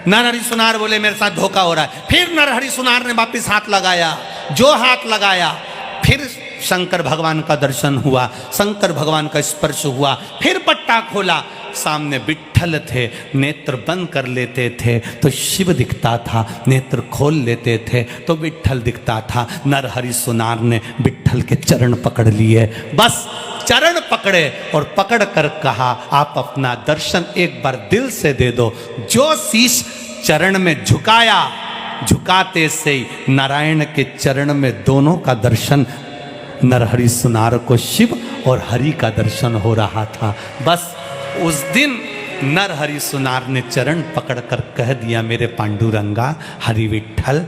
[SPEAKER 1] नरहरि सुनार बोले, मेरे साथ धोखा हो रहा है। फिर नरहरि सुनार ने वापिस हाथ लगाया, जो हाथ लगाया फिर शंकर भगवान का दर्शन हुआ, शंकर भगवान का स्पर्श हुआ। फिर पट्टा खोला, सामने विठल थे, नेत्र बंद कर लेते थे तो शिव दिखता था, नेत्र खोल लेते थे तो विठल दिखता था। नरहरि सुनार ने विठल के चरण पकड़ लिए, बस चरण पकड़े और पकड़ कर कहा, आप अपना दर्शन एक बार दिल से दे दो। जो शीश चरण में झुकाया, झुकाते से ही नारायण के चरण में दोनों का दर्शन, नरहरि सुनार को शिव और हरि का दर्शन हो रहा था। बस उस दिन नरहरि सुनार ने चरण पकड़कर कह दिया, मेरे पांडुरंगा हरि विठल,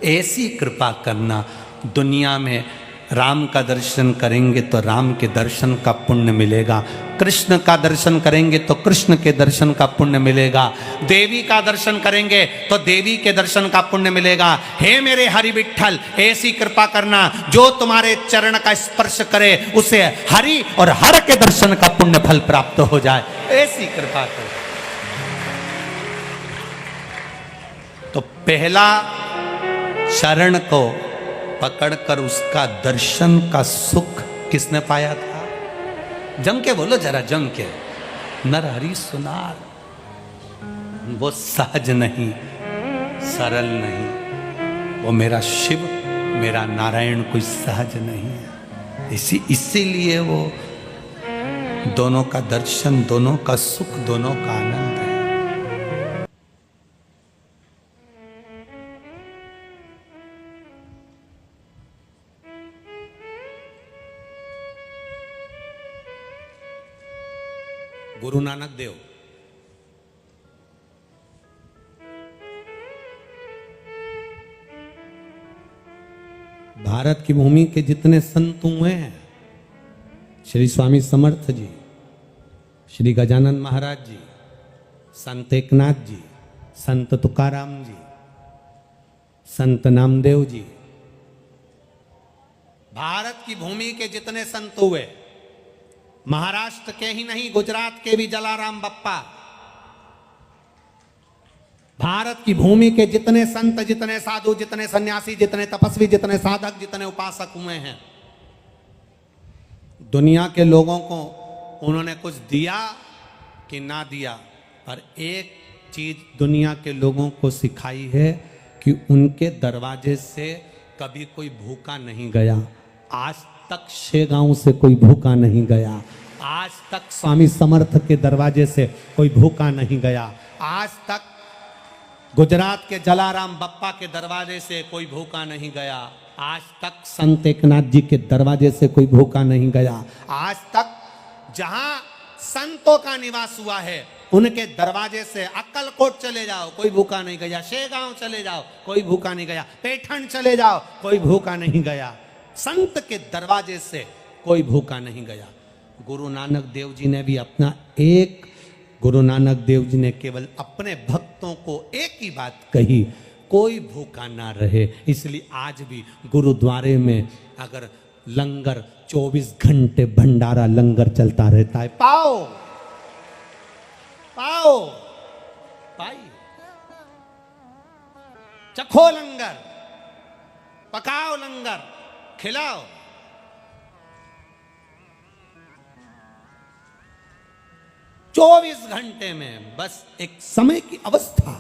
[SPEAKER 1] ऐसी कृपा करना, दुनिया में राम का दर्शन करेंगे तो राम के दर्शन का पुण्य मिलेगा, कृष्ण का दर्शन करेंगे तो कृष्ण के दर्शन का पुण्य मिलेगा, देवी का दर्शन करेंगे तो देवी के दर्शन का पुण्य मिलेगा। हे मेरे हरि विठल, ऐसी कृपा करना, जो तुम्हारे चरण का स्पर्श करे उसे हरि और हर के दर्शन का पुण्य फल प्राप्त हो जाए, ऐसी कृपा कर। तो पहला शरण को पकड़कर उसका दर्शन का सुख किसने पाया था? जम के बोलो जरा, जम के। नरहरि सुनार। वो सहज नहीं, सरल नहीं, वो मेरा शिव, मेरा नारायण कोई सहज नहीं है। इसीलिए वो दोनों का दर्शन, दोनों का सुख, दोनों का आनंद है। गुरु नानक देव भारत की भूमि के जितने संत हुए हैं, श्री स्वामी समर्थ जी, श्री गजानन महाराज जी, संत एकनाथ जी, संत तुकाराम जी, संत नामदेव जी, भारत की भूमि के जितने संत हुए, महाराष्ट्र के ही नहीं गुजरात के भी जलाराम बप्पा, भारत की भूमि के जितने संत, जितने साधु, जितने सन्यासी, जितने तपस्वी, जितने साधक, जितने उपासक हुए हैं, दुनिया के लोगों को उन्होंने कुछ दिया कि ना दिया, पर एक चीज दुनिया के लोगों को सिखाई है कि उनके दरवाजे से कभी कोई भूखा नहीं गया। आज तक शेगांव से कोई भूखा नहीं गया, आज तक स्वामी समर्थ के दरवाजे से कोई भूखा नहीं गया, आज तक गुजरात के जलाराम बप्पा के दरवाजे से कोई भूखा नहीं गया, आज तक संत एकनाथ जी के दरवाजे से कोई भूखा नहीं गया, आज तक जहां संतों का निवास हुआ है उनके दरवाजे से अक्कलकोट चले जाओ कोई भूखा नहीं गया, शेगांव चले जाओ कोई भूखा नहीं गया, पैठण चले जाओ कोई भूखा नहीं गया, संत के दरवाजे से कोई भूखा नहीं गया। गुरु नानक देव जी ने भी अपना गुरु नानक देव जी ने केवल अपने भक्तों को एक ही बात कही, कोई भूखा ना रहे। इसलिए आज भी गुरुद्वारे में अगर लंगर 24 घंटे भंडारा लंगर चलता रहता है, पाओ पाओ पाई, चखो लंगर, पकाओ लंगर, खिलाओ। चौबीस घंटे में बस एक समय की अवस्था,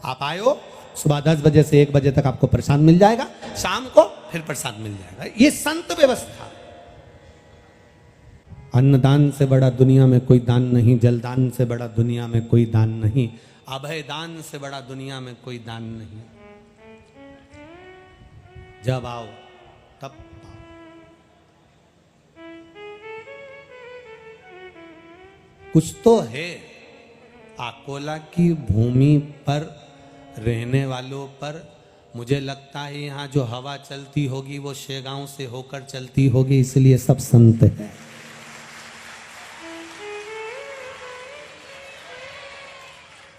[SPEAKER 1] आप आयो सुबह 10 बजे से 1 बजे तक आपको प्रसाद मिल जाएगा, शाम को फिर प्रसाद मिल जाएगा। ये संत व्यवस्था। अन्नदान से बड़ा दुनिया में कोई दान नहीं, जलदान से बड़ा दुनिया में कोई दान नहीं, अभय दान से बड़ा दुनिया में कोई दान नहीं। जब आओ तब पाओ। कुछ तो है अकोला की भूमि पर रहने वालों पर, मुझे लगता है यहाँ जो हवा चलती होगी वो शेगांव से होकर चलती होगी, इसलिए सब संत है।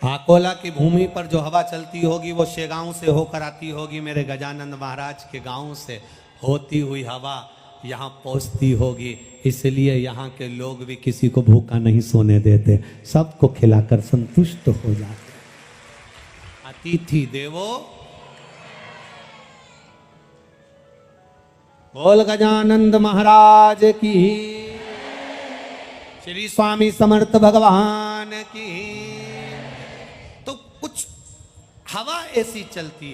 [SPEAKER 1] अकोला की भूमि पर जो हवा चलती होगी वो शेगांव से होकर आती होगी, मेरे गजानंद महाराज के गांव से होती हुई हवा यहाँ पहुँचती होगी, इसलिए यहाँ के लोग भी किसी को भूखा नहीं सोने देते, सबको खिलाकर संतुष्ट हो जाते। अतिथि देवो, बोल गजानंद महाराज की, श्री स्वामी समर्थ भगवान की। तो कुछ हवा ऐसी चलती है